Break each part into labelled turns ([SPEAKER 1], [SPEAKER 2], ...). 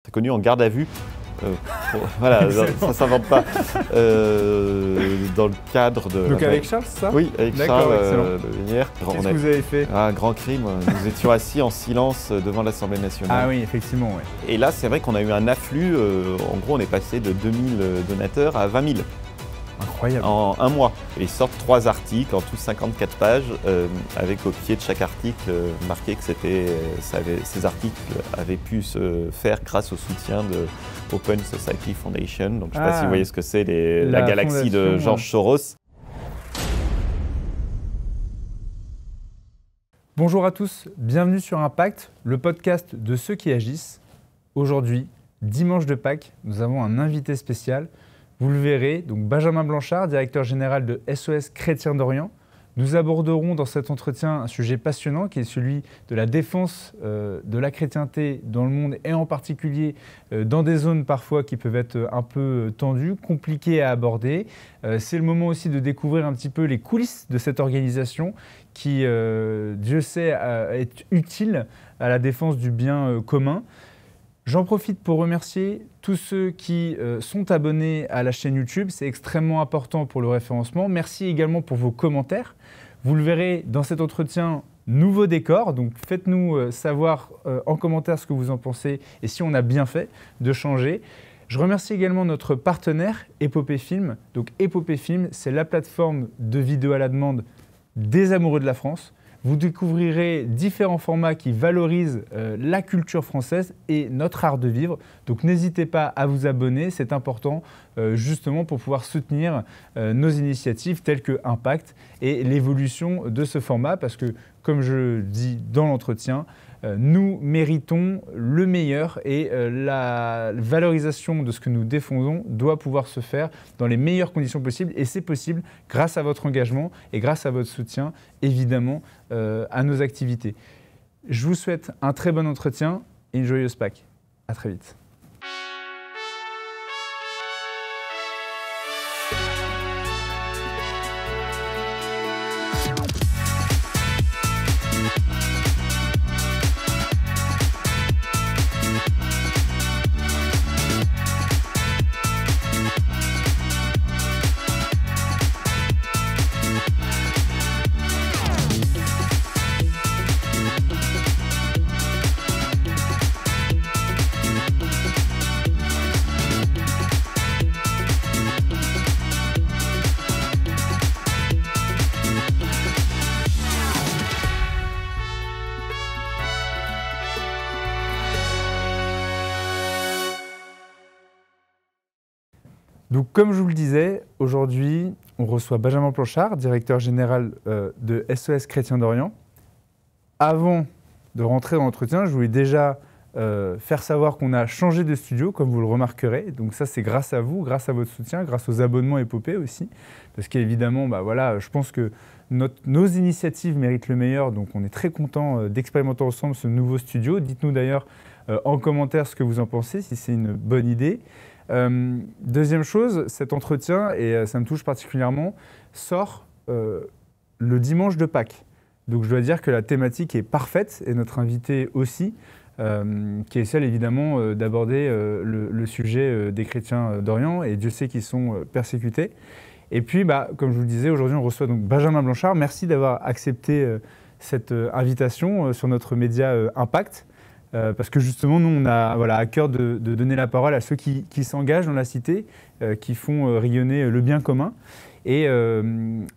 [SPEAKER 1] C'est connu en garde à vue. Voilà, ça ne s'invente pas. Dans le cadre de...
[SPEAKER 2] Donc avec Charles, c'est ça?
[SPEAKER 1] Oui, avec Charles de Vinière.
[SPEAKER 2] Qu'est-ce que vous avez fait?
[SPEAKER 1] Un grand crime. Nous étions assis en silence devant l'Assemblée nationale.
[SPEAKER 2] Ah oui, effectivement, ouais.
[SPEAKER 1] Et là, c'est vrai qu'on a eu un afflux. En gros, on est passé de 2000 donateurs à 20 000.
[SPEAKER 2] Incroyable.
[SPEAKER 1] En un mois. Et ils sortent 3 articles, en tout 54 pages, avec au pied de chaque article marqué que ces articles avaient pu se faire grâce au soutien de Open Society Foundation. Donc je ne sais pas si vous voyez ce que c'est, la galaxie de George Soros.
[SPEAKER 2] Bonjour à tous, bienvenue sur Impact, le podcast de ceux qui agissent. Aujourd'hui, dimanche de Pâques, nous avons un invité spécial. Vous le verrez, donc Benjamin Blanchard, directeur général de SOS Chrétiens d'Orient. Nous aborderons dans cet entretien un sujet passionnant qui est celui de la défense de la chrétienté dans le monde et en particulier dans des zones parfois qui peuvent être un peu tendues, compliquées à aborder. C'est le moment aussi de découvrir un petit peu les coulisses de cette organisation qui, Dieu sait, est utile à la défense du bien commun. J'en profite pour remercier tous ceux qui sont abonnés à la chaîne YouTube. C'est extrêmement important pour le référencement. Merci également pour vos commentaires. Vous le verrez dans cet entretien, nouveau décor. Donc faites-nous savoir en commentaire ce que vous en pensez et si on a bien fait de changer. Je remercie également notre partenaire Épopée Film. Donc Épopée Film, c'est la plateforme de vidéos à la demande des amoureux de la France. Vous découvrirez différents formats qui valorisent la culture française et notre art de vivre. Donc n'hésitez pas à vous abonner, c'est important justement pour pouvoir soutenir nos initiatives telles que Impact et l'évolution de ce format parce que, comme je dis dans l'entretien, nous méritons le meilleur et la valorisation de ce que nous défendons doit pouvoir se faire dans les meilleures conditions possibles et c'est possible grâce à votre engagement et grâce à votre soutien, évidemment, à nos activités. Je vous souhaite un très bon entretien et une joyeuse Pâques. À très vite. Donc, comme je vous le disais, aujourd'hui, on reçoit Benjamin Blanchard, directeur général de SOS Chrétiens d'Orient. Avant de rentrer dans l'entretien, je voulais déjà faire savoir qu'on a changé de studio, comme vous le remarquerez. Donc ça, c'est grâce à vous, grâce à votre soutien, grâce aux abonnements Épopée aussi. Parce qu'évidemment, voilà, je pense que nos initiatives méritent le meilleur. Donc on est très content d'expérimenter ensemble ce nouveau studio. Dites-nous d'ailleurs en commentaire ce que vous en pensez, si c'est une bonne idée. Deuxième chose, cet entretien, et ça me touche particulièrement, sort le dimanche de Pâques. Donc je dois dire que la thématique est parfaite, et notre invité aussi, qui est celle évidemment d'aborder le sujet des chrétiens d'Orient, et Dieu sait qu'ils sont persécutés. Et puis, comme je vous le disais, aujourd'hui on reçoit donc Benjamin Blanchard. Merci d'avoir accepté cette invitation sur notre média Impact. Parce que justement, nous, on a à cœur de donner la parole à ceux qui s'engagent dans la cité, qui font rayonner le bien commun. Et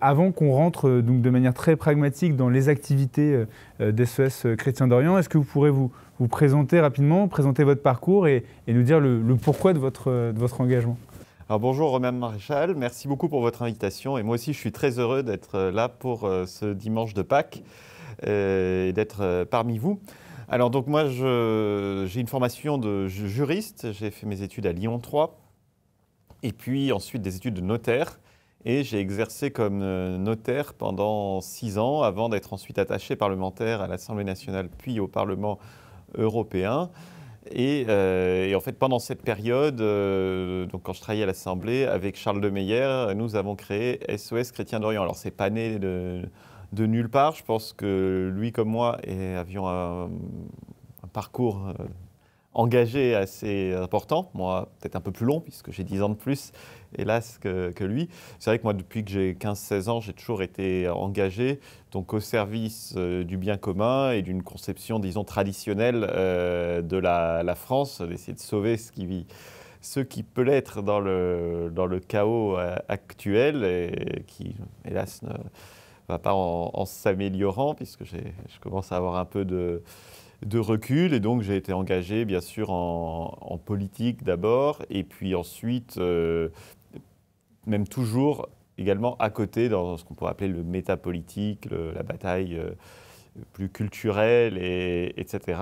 [SPEAKER 2] avant qu'on rentre donc, de manière très pragmatique dans les activités d'SOS Chrétiens d'Orient, est-ce que vous pourrez vous présenter rapidement, présenter votre parcours et nous dire le pourquoi de votre engagement?
[SPEAKER 1] Alors bonjour Romain Maréchal, merci beaucoup pour votre invitation. Et moi aussi, je suis très heureux d'être là pour ce dimanche de Pâques et d'être parmi vous. Alors donc moi, j'ai une formation de juriste, j'ai fait mes études à Lyon 3, et puis ensuite des études de notaire, et j'ai exercé comme notaire pendant 6 ans, avant d'être ensuite attaché parlementaire à l'Assemblée nationale, puis au Parlement européen. Et en fait, pendant cette période, donc quand je travaillais à l'Assemblée, avec Charles de Meyer, nous avons créé SOS Chrétiens d'Orient. Alors, c'est pas né de nulle part. Je pense que lui comme moi avions un parcours engagé assez important. Moi, peut-être un peu plus long, puisque j'ai 10 ans de plus, hélas, que lui. C'est vrai que moi, depuis que j'ai 15-16 ans, j'ai toujours été engagé donc, au service du bien commun et d'une conception, disons, traditionnelle de la France, d'essayer de sauver ce qui peut l'être dans le chaos actuel et qui, hélas, ne va pas en s'améliorant, puisque je commence à avoir un peu de recul. Et donc, j'ai été engagé, bien sûr, en politique d'abord, et puis ensuite, même toujours, également à côté, dans ce qu'on pourrait appeler le métapolitique, la bataille plus culturelle, etc.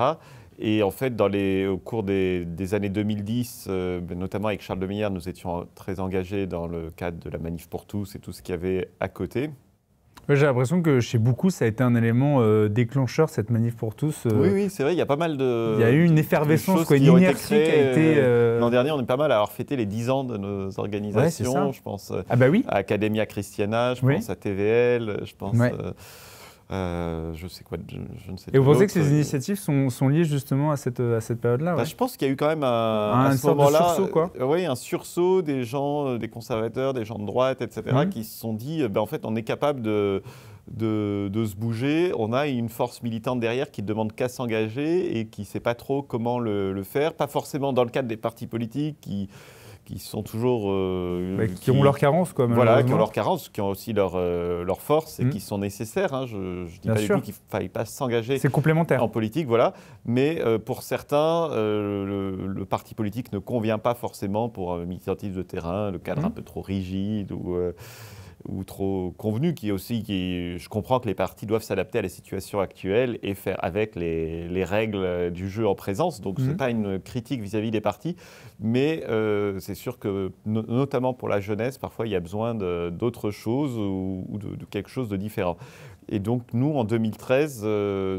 [SPEAKER 1] Et en fait, au cours des années 2010, notamment avec Charles de Meyer, nous étions très engagés dans le cadre de la Manif pour tous et tout ce qu'il y avait à côté.
[SPEAKER 2] Ouais, j'ai l'impression que chez beaucoup, ça a été un élément déclencheur, cette manif pour tous.
[SPEAKER 1] Oui, c'est vrai, il y a pas mal de...
[SPEAKER 2] Il y a eu une effervescence, une inertie qui a été...
[SPEAKER 1] L'an dernier, on est pas mal à avoir fêté les 10 ans de nos organisations.
[SPEAKER 2] Ouais,
[SPEAKER 1] je pense
[SPEAKER 2] oui.
[SPEAKER 1] à Academia Christiana, je pense à TVL, je pense... je sais quoi, je ne sais pas.
[SPEAKER 2] Et vous pensez que ces initiatives sont liées justement à cette période-là?
[SPEAKER 1] Je pense qu'il y a eu quand même à ce moment-là,
[SPEAKER 2] sursaut, quoi.
[SPEAKER 1] Oui, un sursaut des gens, des conservateurs, des gens de droite, etc., qui se sont dit, en fait, on est capable de se bouger. On a une force militante derrière qui ne demande qu'à s'engager et qui ne sait pas trop comment le faire. Pas forcément dans le cadre des partis politiques qui sont toujours...
[SPEAKER 2] qui ont leurs carences, quoi.
[SPEAKER 1] Voilà, qui ont leurs carences, qui ont aussi leur force et qui sont nécessaires. Je ne dis pas du tout qu'il ne faille pas s'engager en politique, voilà. Mais pour certains, le parti politique ne convient pas forcément pour un militantisme de terrain, le cadre un peu trop rigide ou trop convenu, je comprends que les partis doivent s'adapter à la situation actuelle et faire avec les règles du jeu en présence. Donc, ce n'est pas une critique vis-à-vis des partis, mais c'est sûr que, notamment pour la jeunesse, parfois, il y a besoin d'autre chose ou de quelque chose de différent. Et donc, nous, en 2013,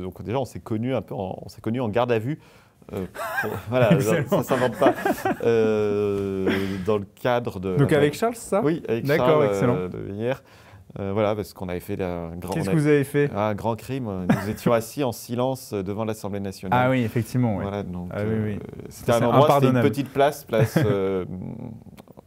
[SPEAKER 1] donc déjà, on s'est connus en garde à vue. Voilà, ça ne s'invente pas. Dans le cadre de...
[SPEAKER 2] Donc avec Charles, ça?
[SPEAKER 1] Oui, avec
[SPEAKER 2] Charles
[SPEAKER 1] excellent. Hier. Voilà, parce qu'on avait fait un grand...
[SPEAKER 2] Qu'est-ce que vous avez fait?
[SPEAKER 1] Un grand crime. Nous étions assis en silence devant l'Assemblée nationale.
[SPEAKER 2] Ah oui, effectivement. Oui.
[SPEAKER 1] Voilà, donc,
[SPEAKER 2] oui.
[SPEAKER 1] C'était un endroit, c'était une petite place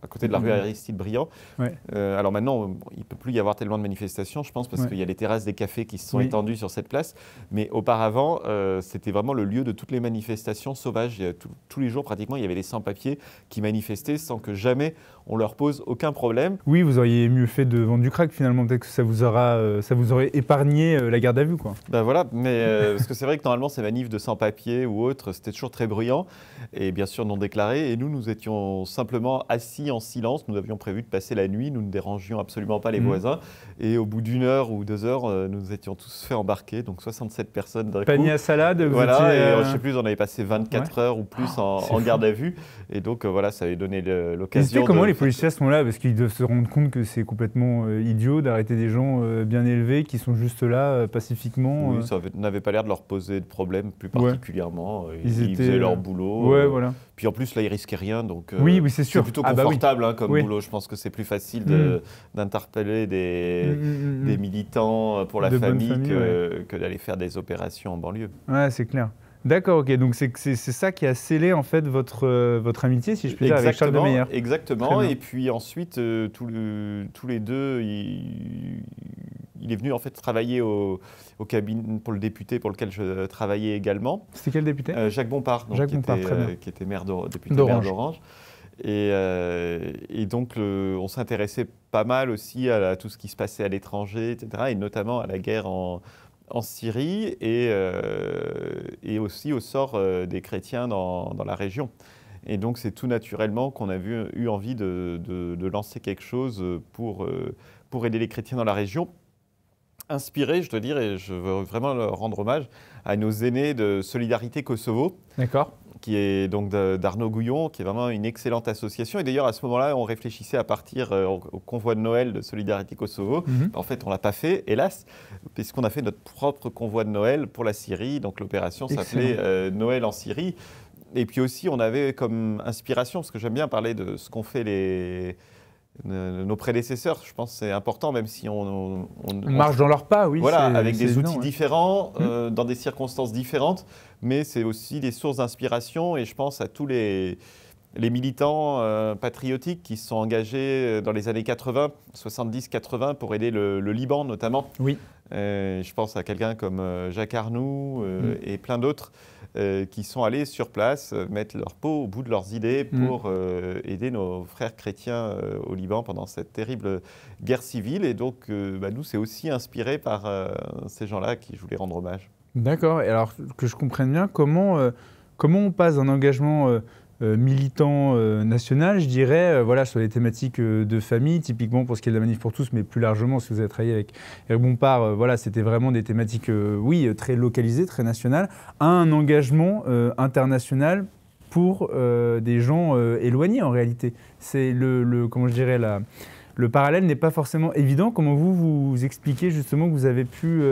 [SPEAKER 1] à côté de la rue Aristide Briand.
[SPEAKER 2] Ouais.
[SPEAKER 1] Alors maintenant, il ne peut plus y avoir tellement de manifestations, je pense, parce qu'il y a les terrasses des cafés qui se sont étendues sur cette place. Mais auparavant, c'était vraiment le lieu de toutes les manifestations sauvages. Tous les jours, pratiquement, il y avait des sans-papiers qui manifestaient sans que jamais on leur pose aucun problème.
[SPEAKER 2] Oui, vous auriez mieux fait de vendre du crack, finalement. Peut-être que ça vous aurait épargné la garde à vue, quoi.
[SPEAKER 1] Ben voilà, mais parce que c'est vrai que normalement, ces manifs de sans-papiers ou autres, c'était toujours très bruyant et bien sûr non déclarés. Et nous étions simplement assis en silence. Nous avions prévu de passer la nuit. Nous ne dérangions absolument pas les voisins. Et au bout d'1 heure ou 2 heures, nous étions tous fait embarquer. Donc 67 personnes d'un coup.
[SPEAKER 2] Panier à salade.
[SPEAKER 1] Voilà, et je ne sais plus, on avait passé 24 heures ou plus en garde à vue. Et donc voilà, ça avait donné l'occasion.
[SPEAKER 2] Comment les policiers sont là? Parce qu'ils doivent se rendre compte que c'est complètement idiot d'arrêter des gens bien élevés qui sont juste là pacifiquement.
[SPEAKER 1] Oui, ça n'avait pas l'air de leur poser de problème plus particulièrement.
[SPEAKER 2] Ils
[SPEAKER 1] faisaient leur boulot.
[SPEAKER 2] Voilà.
[SPEAKER 1] Puis en plus, là, ils risquaient rien. Donc,
[SPEAKER 2] oui, c'est sûr.
[SPEAKER 1] C'est plutôt confortable comme boulot. Je pense que c'est plus facile d'interpeller des militants pour la famille que d'aller faire des opérations en banlieue.
[SPEAKER 2] Ouais, c'est clair. D'accord, ok. Donc c'est ça qui a scellé en fait votre amitié, si je puis dire, avec Charles de Meyer.
[SPEAKER 1] Exactement. Et puis ensuite, tous les deux, il est venu en fait travailler au cabinet pour le député pour lequel je travaillais également.
[SPEAKER 2] C'était quel député?
[SPEAKER 1] Jacques Bompard, donc, qui était député maire d'Orange. Et donc, on s'intéressait pas mal aussi à tout ce qui se passait à l'étranger, etc., et notamment à la guerre en Syrie et aussi au sort des chrétiens dans la région. Et donc, c'est tout naturellement qu'on a eu envie de lancer quelque chose pour aider les chrétiens dans la région. Inspiré, je dois dire, et je veux vraiment leur rendre hommage, à nos aînés de Solidarité Kosovo.
[SPEAKER 2] D'accord.
[SPEAKER 1] Qui est donc d'Arnaud Gouillon, qui est vraiment une excellente association. Et d'ailleurs, à ce moment-là, on réfléchissait à partir au convoi de Noël de Solidarité Kosovo. En fait, on ne l'a pas fait, hélas, puisqu'on a fait notre propre convoi de Noël pour la Syrie. Donc l'opération s'appelait Noël en Syrie. Et puis aussi, on avait comme inspiration, parce que j'aime bien parler de ce qu'ont fait nos prédécesseurs. Je pense que c'est important, même si on
[SPEAKER 2] marche dans leurs pas, oui.
[SPEAKER 1] Voilà, avec des outils
[SPEAKER 2] évident,
[SPEAKER 1] différents, dans des circonstances différentes, mais c'est aussi des sources d'inspiration. Et je pense à tous les militants patriotiques qui se sont engagés dans les années 80, 70-80 pour aider le Liban notamment.
[SPEAKER 2] Oui.
[SPEAKER 1] Je pense à quelqu'un comme Jacques Arnoux et plein d'autres qui sont allés sur place mettre leur peau au bout de leurs idées pour aider nos frères chrétiens au Liban pendant cette terrible guerre civile. Et donc, nous, c'est aussi inspiré par ces gens-là à qui je voulais rendre hommage.
[SPEAKER 2] D'accord. Et alors, que je comprenne bien, comment on passe d'un engagement militant national, je dirais, voilà, sur les thématiques de famille, typiquement pour ce qui est de la Manif pour tous, mais plus largement, si vous avez travaillé avec Eric Bompard, voilà, c'était vraiment des thématiques, oui, très localisées, très nationales, à un engagement international pour des gens éloignés, en réalité. C'est comment je dirais, le parallèle n'est pas forcément évident. Comment vous expliquez justement que vous avez pu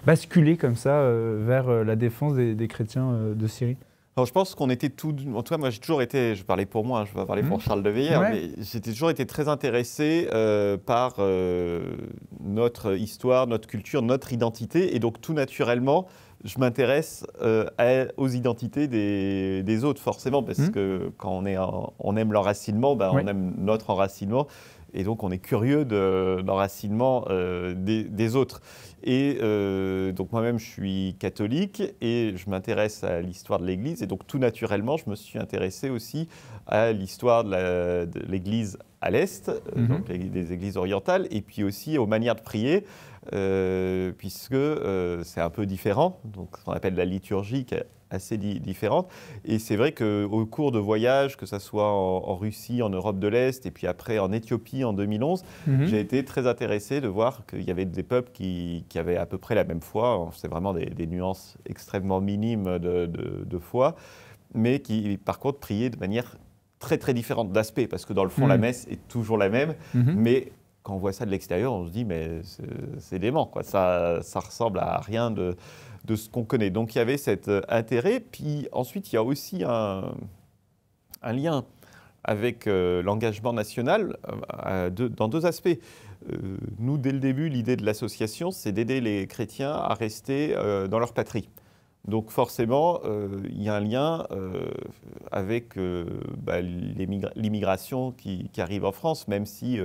[SPEAKER 2] basculer comme ça vers la défense des chrétiens de Syrie?
[SPEAKER 1] Alors, je pense qu'on était en tout cas, moi j'ai toujours été, je parlais pour moi, je ne vais pas parler pour Charles de Veillère, mais j'ai toujours été très intéressé par notre histoire, notre culture, notre identité. Et donc tout naturellement, je m'intéresse aux identités des autres, forcément, parce que quand on aime l'enracinement, on aime notre enracinement. Et donc, on est curieux de l'enracinement des autres. Et donc, moi-même, je suis catholique et je m'intéresse à l'histoire de l'Église. Et donc, tout naturellement, je me suis intéressé aussi à l'histoire de l'Église à l'Est, donc des Églises orientales, et puis aussi aux manières de prier, puisque c'est un peu différent. Donc, ce qu'on appelle la liturgie, qui est assez différente. Et c'est vrai qu'au cours de voyages, que ce soit en Russie, en Europe de l'Est, et puis après en Éthiopie en 2011, j'ai été très intéressé de voir qu'il y avait des peuples qui avaient à peu près la même foi. C'est vraiment des nuances extrêmement minimes de foi, mais qui, par contre, priaient de manière très, très différente d'aspect, parce que dans le fond, la messe est toujours la même, mais quand on voit ça de l'extérieur, on se dit, mais c'est dément, quoi. Ça ressemble à rien de ce qu'on connaît. Donc, il y avait cet intérêt. Puis ensuite, il y a aussi un lien avec l'engagement national dans deux aspects. Nous, dès le début, l'idée de l'association, c'est d'aider les chrétiens à rester dans leur patrie. Donc forcément, il y a un lien avec l'immigration qui arrive en France, même si...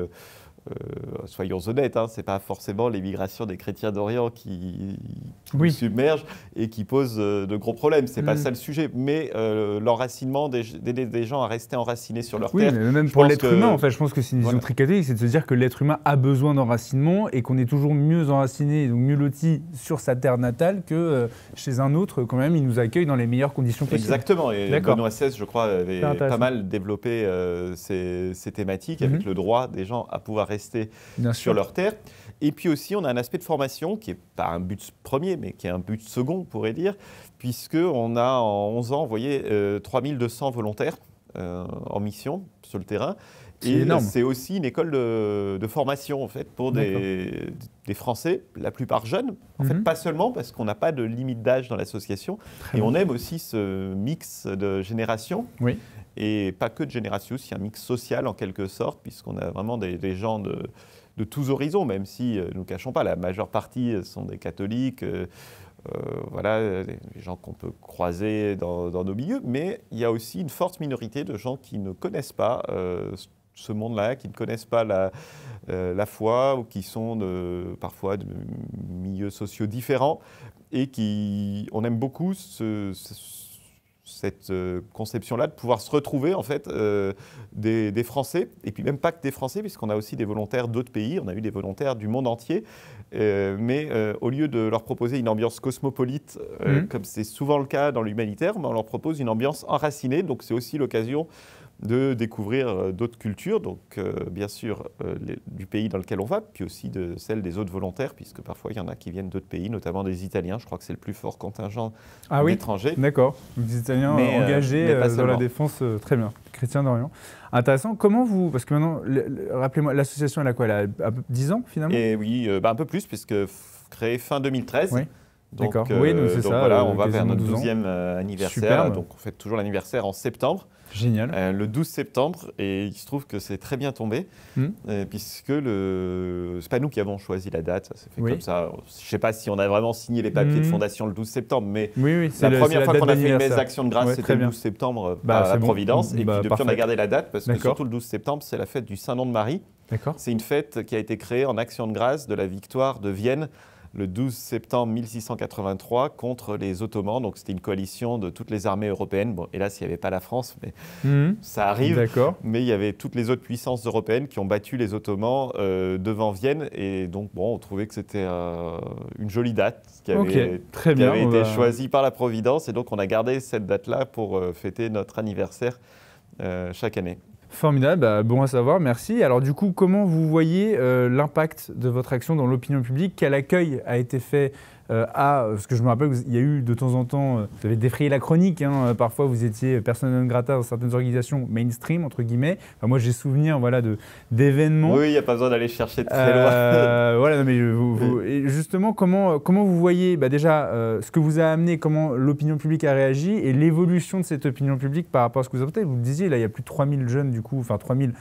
[SPEAKER 1] soyons honnêtes, ce n'est pas forcément l'émigration des chrétiens d'Orient qui nous submerge et qui pose de gros problèmes. Ce n'est pas ça le sujet. Mais l'enracinement, d'aider des gens à rester enracinés sur leur terre.
[SPEAKER 2] Mais même pour l'être humain, en fait, je pense que c'est une vision très catholique, c'est de se dire que l'être humain a besoin d'enracinement et qu'on est toujours mieux enraciné, donc mieux loti sur sa terre natale que chez un autre. Quand même, il nous accueille dans les meilleures conditions possibles.
[SPEAKER 1] Exactement. Et Benoît XVI, je crois, avait pas mal développé ces thématiques avec le droit des gens à pouvoir rester sur leur terre. Et puis aussi, on a un aspect de formation qui n'est pas un but premier, mais qui est un but second, on pourrait dire, puisqu'on a en 11 ans envoyé 3200 volontaires en mission sur le terrain. Et c'est aussi une école de formation, en fait, pour des Français, la plupart jeunes. En fait, pas seulement, parce qu'on n'a pas de limite d'âge dans l'association. Et on aime aussi ce mix de générations.
[SPEAKER 2] Oui.
[SPEAKER 1] Et pas que de génération, c'est un mix social en quelque sorte, puisqu'on a vraiment des gens de tous horizons, même si, ne nous cachons pas, la majeure partie sont des catholiques, voilà, des gens qu'on peut croiser dans nos milieux, mais il y a aussi une forte minorité de gens qui ne connaissent pas ce monde-là, qui ne connaissent pas la foi, ou qui sont parfois de milieux sociaux différents, et on aime beaucoup cette conception-là de pouvoir se retrouver en fait des Français, et puis même pas que des Français, puisqu'on a aussi des volontaires d'autres pays, on a eu des volontaires du monde entier, mais au lieu de leur proposer une ambiance cosmopolite, comme c'est souvent le cas dans l'humanitaire, on leur propose une ambiance enracinée, donc c'est aussi l'occasion de découvrir d'autres cultures, donc bien sûr du pays dans lequel on va, puis aussi de celle des autres volontaires, puisque parfois il y en a qui viennent d'autres pays, notamment des Italiens. Je crois que c'est le plus fort contingent d'étrangers.
[SPEAKER 2] D'accord, des Italiens engagés dans la défense, très bien, chrétiens d'Orient. Intéressant. Comment vous, parce que maintenant, rappelez-moi, l'association elle a quoi, elle a 10 ans finalement?
[SPEAKER 1] Et oui, un peu plus, puisque créée fin 2013.
[SPEAKER 2] Oui.
[SPEAKER 1] Donc,
[SPEAKER 2] oui, donc c'est ça.
[SPEAKER 1] Voilà, on va vers notre 12e anniversaire.
[SPEAKER 2] Superbe.
[SPEAKER 1] Donc on fête toujours l'anniversaire en septembre.
[SPEAKER 2] Génial.
[SPEAKER 1] Le 12 septembre, et il se trouve que c'est très bien tombé, puisque c'est pas nous qui avons choisi la date, ça s'est fait comme ça. Je ne sais pas si on a vraiment signé les papiers de fondation le 12 septembre, mais la première fois qu'on a fait une messe d'Action de grâce, c'était le 12 septembre à Providence, et puis depuis on a gardé la date, parce que surtout le 12 septembre, c'est la fête du Saint-Nom de Marie. C'est une fête qui a été créée en action de grâce de la victoire de Vienne le 12 septembre 1683 contre les Ottomans. Donc c'était une coalition de toutes les armées européennes. Bon, hélas, il n'y avait pas la France, mais ça arrive. Mais il y avait toutes les autres puissances européennes qui ont battu les Ottomans devant Vienne. Et donc, bon, on trouvait que c'était une jolie date qui avait, été choisie par la Providence. Et donc, on a gardé cette date-là pour fêter notre anniversaire chaque année.
[SPEAKER 2] Formidable, bon à savoir, merci. Alors du coup, comment vous voyez l'impact de votre action dans l'opinion publique? Quel accueil a été fait parce que je me rappelle qu'il y a eu de temps en temps, vous avez défrayé la chronique, parfois vous étiez persona non grata dans certaines organisations mainstream, entre guillemets. Enfin, moi j'ai souvenir d'événements.
[SPEAKER 1] Oui, il n'y a pas besoin d'aller chercher très loin.
[SPEAKER 2] Voilà, non, mais et justement, comment vous voyez déjà ce que vous a amené, comment l'opinion publique a réagi et l'évolution de cette opinion publique par rapport à ce que vous avez. Vous le disiez, là il y a plus de 3000 jeunes du coup, enfin 3000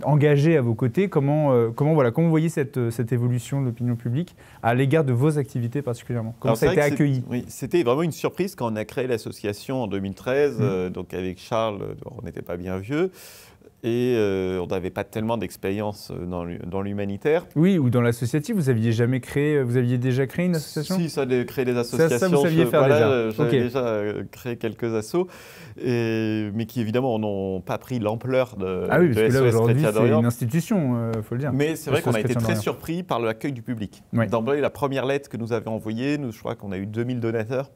[SPEAKER 2] engagés à vos côtés. Comment vous voyez cette évolution de l'opinion publique à l'égard de vos activités particulièrement? Comment ça a été accueilli?
[SPEAKER 1] Oui, c'était vraiment une surprise quand on a créé l'association en 2013. Donc avec Charles, on n'était pas bien vieux. Et on n'avait pas tellement d'expérience dans l'humanitaire.
[SPEAKER 2] Oui, ou dans l'associatif, vous aviez déjà créé une association?
[SPEAKER 1] Si, ça a créé des associations.
[SPEAKER 2] Ça vous saviez faire déjà.
[SPEAKER 1] J'avais déjà créé quelques assos, mais qui évidemment n'ont pas pris l'ampleur de
[SPEAKER 2] Ah oui, parce que là aujourd'hui c'est
[SPEAKER 1] une
[SPEAKER 2] institution, il faut le dire.
[SPEAKER 1] Mais c'est vrai qu'on a été très surpris par l'accueil du public.
[SPEAKER 2] Oui.
[SPEAKER 1] D'emblée, la première lettre que nous avions envoyée, je crois qu'on a eu 2000 donateurs.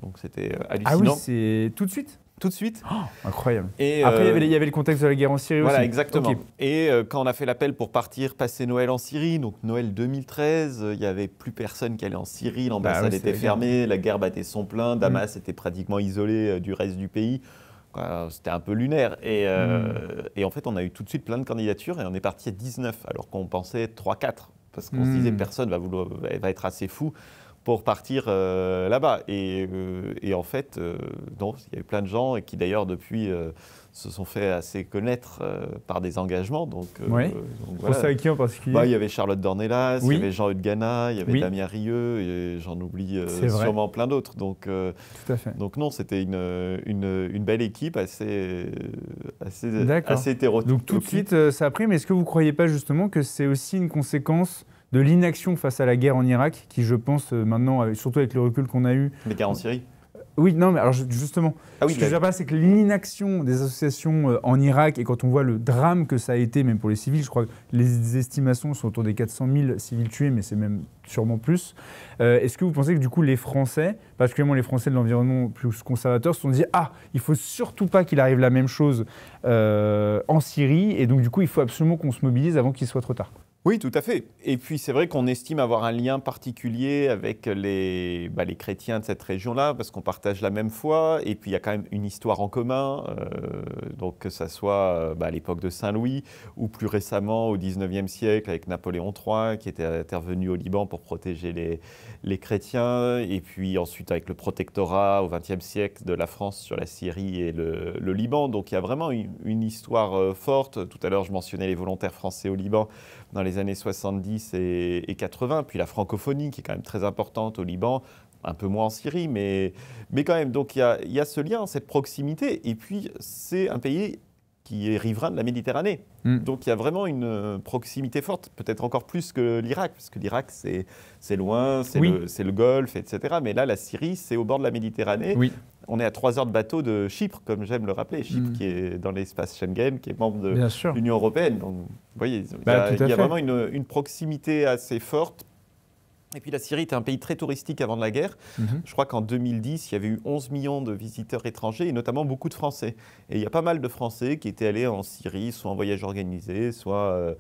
[SPEAKER 1] Donc c'était hallucinant.
[SPEAKER 2] Ah oui, c'est tout de suite?
[SPEAKER 1] Tout de suite.
[SPEAKER 2] Oh, incroyable.
[SPEAKER 1] Et
[SPEAKER 2] après, il y avait le contexte de la guerre en Syrie aussi.
[SPEAKER 1] Voilà, exactement. Okay. Et quand on a fait l'appel pour partir passer Noël en Syrie, donc Noël 2013, il n'y avait plus personne qui allait en Syrie, l'ambassade était fermée, la guerre battait son plein, Damas était pratiquement isolé du reste du pays. C'était un peu lunaire. Et en fait, on a eu tout de suite plein de candidatures et on est parti à 19, alors qu'on pensait 3-4, parce qu'on se disait personne va être assez fou pour partir là-bas. Et en fait, non, il y a eu plein de gens qui d'ailleurs depuis se sont fait assez connaître par des engagements. Donc,
[SPEAKER 2] voilà. Pensez à qui en particulier?
[SPEAKER 1] Il y avait Charlotte Dornelas, il y avait Jean Hudgana, il y avait Damien Rieu, et j'en oublie sûrement plein d'autres. Donc,
[SPEAKER 2] tout à fait.
[SPEAKER 1] Donc non, c'était une belle équipe assez hétéroclite.
[SPEAKER 2] Donc tout de suite, ça a pris. Mais est-ce que vous ne croyez pas justement que c'est aussi une conséquence de l'inaction face à la guerre en Irak, qui je pense maintenant, surtout avec le recul qu'on a eu…
[SPEAKER 1] Les guerres en Syrie?
[SPEAKER 2] Oui, non, mais alors justement, ce que je veux dire, c'est que l'inaction des associations en Irak, et quand on voit le drame que ça a été, même pour les civils, je crois que les estimations sont autour des 400 000 civils tués, mais c'est même sûrement plus. Est-ce que vous pensez que du coup les Français, particulièrement les Français de l'environnement plus conservateurs, se sont dit « Ah, il ne faut surtout pas qu'il arrive la même chose en Syrie, et donc du coup il faut absolument qu'on se mobilise avant qu'il soit trop tard ».
[SPEAKER 1] Oui, tout à fait. Et puis c'est vrai qu'on estime avoir un lien particulier avec les chrétiens de cette région-là, parce qu'on partage la même foi, et puis il y a quand même une histoire en commun, donc que ça soit à l'époque de Saint-Louis, ou plus récemment au XIXe siècle avec Napoléon III, qui était intervenu au Liban pour protéger les chrétiens, et puis ensuite avec le protectorat au XXe siècle de la France sur la Syrie et le Liban. Donc il y a vraiment une histoire forte. Tout à l'heure, je mentionnais les volontaires français au Liban dans les années 70 et 80, puis la francophonie qui est quand même très importante au Liban, un peu moins en Syrie, mais quand même. Donc il y a ce lien, cette proximité, et puis c'est un pays qui est riverain de la Méditerranée. Donc il y a vraiment une proximité forte, peut-être encore plus que l'Irak, parce que l'Irak c'est loin, c'est le Golfe, etc. Mais là, la Syrie, c'est au bord de la Méditerranée.
[SPEAKER 2] Oui.
[SPEAKER 1] On est à 3 heures de bateau de Chypre, comme j'aime le rappeler. Chypre qui est dans l'espace Schengen, qui est membre de l'Union européenne. Donc vous voyez, il y a vraiment une proximité assez forte. Et puis la Syrie était un pays très touristique avant de la guerre. Je crois qu'en 2010, il y avait eu 11 millions de visiteurs étrangers, et notamment beaucoup de Français. Et il y a pas mal de Français qui étaient allés en Syrie, soit en voyage organisé, soit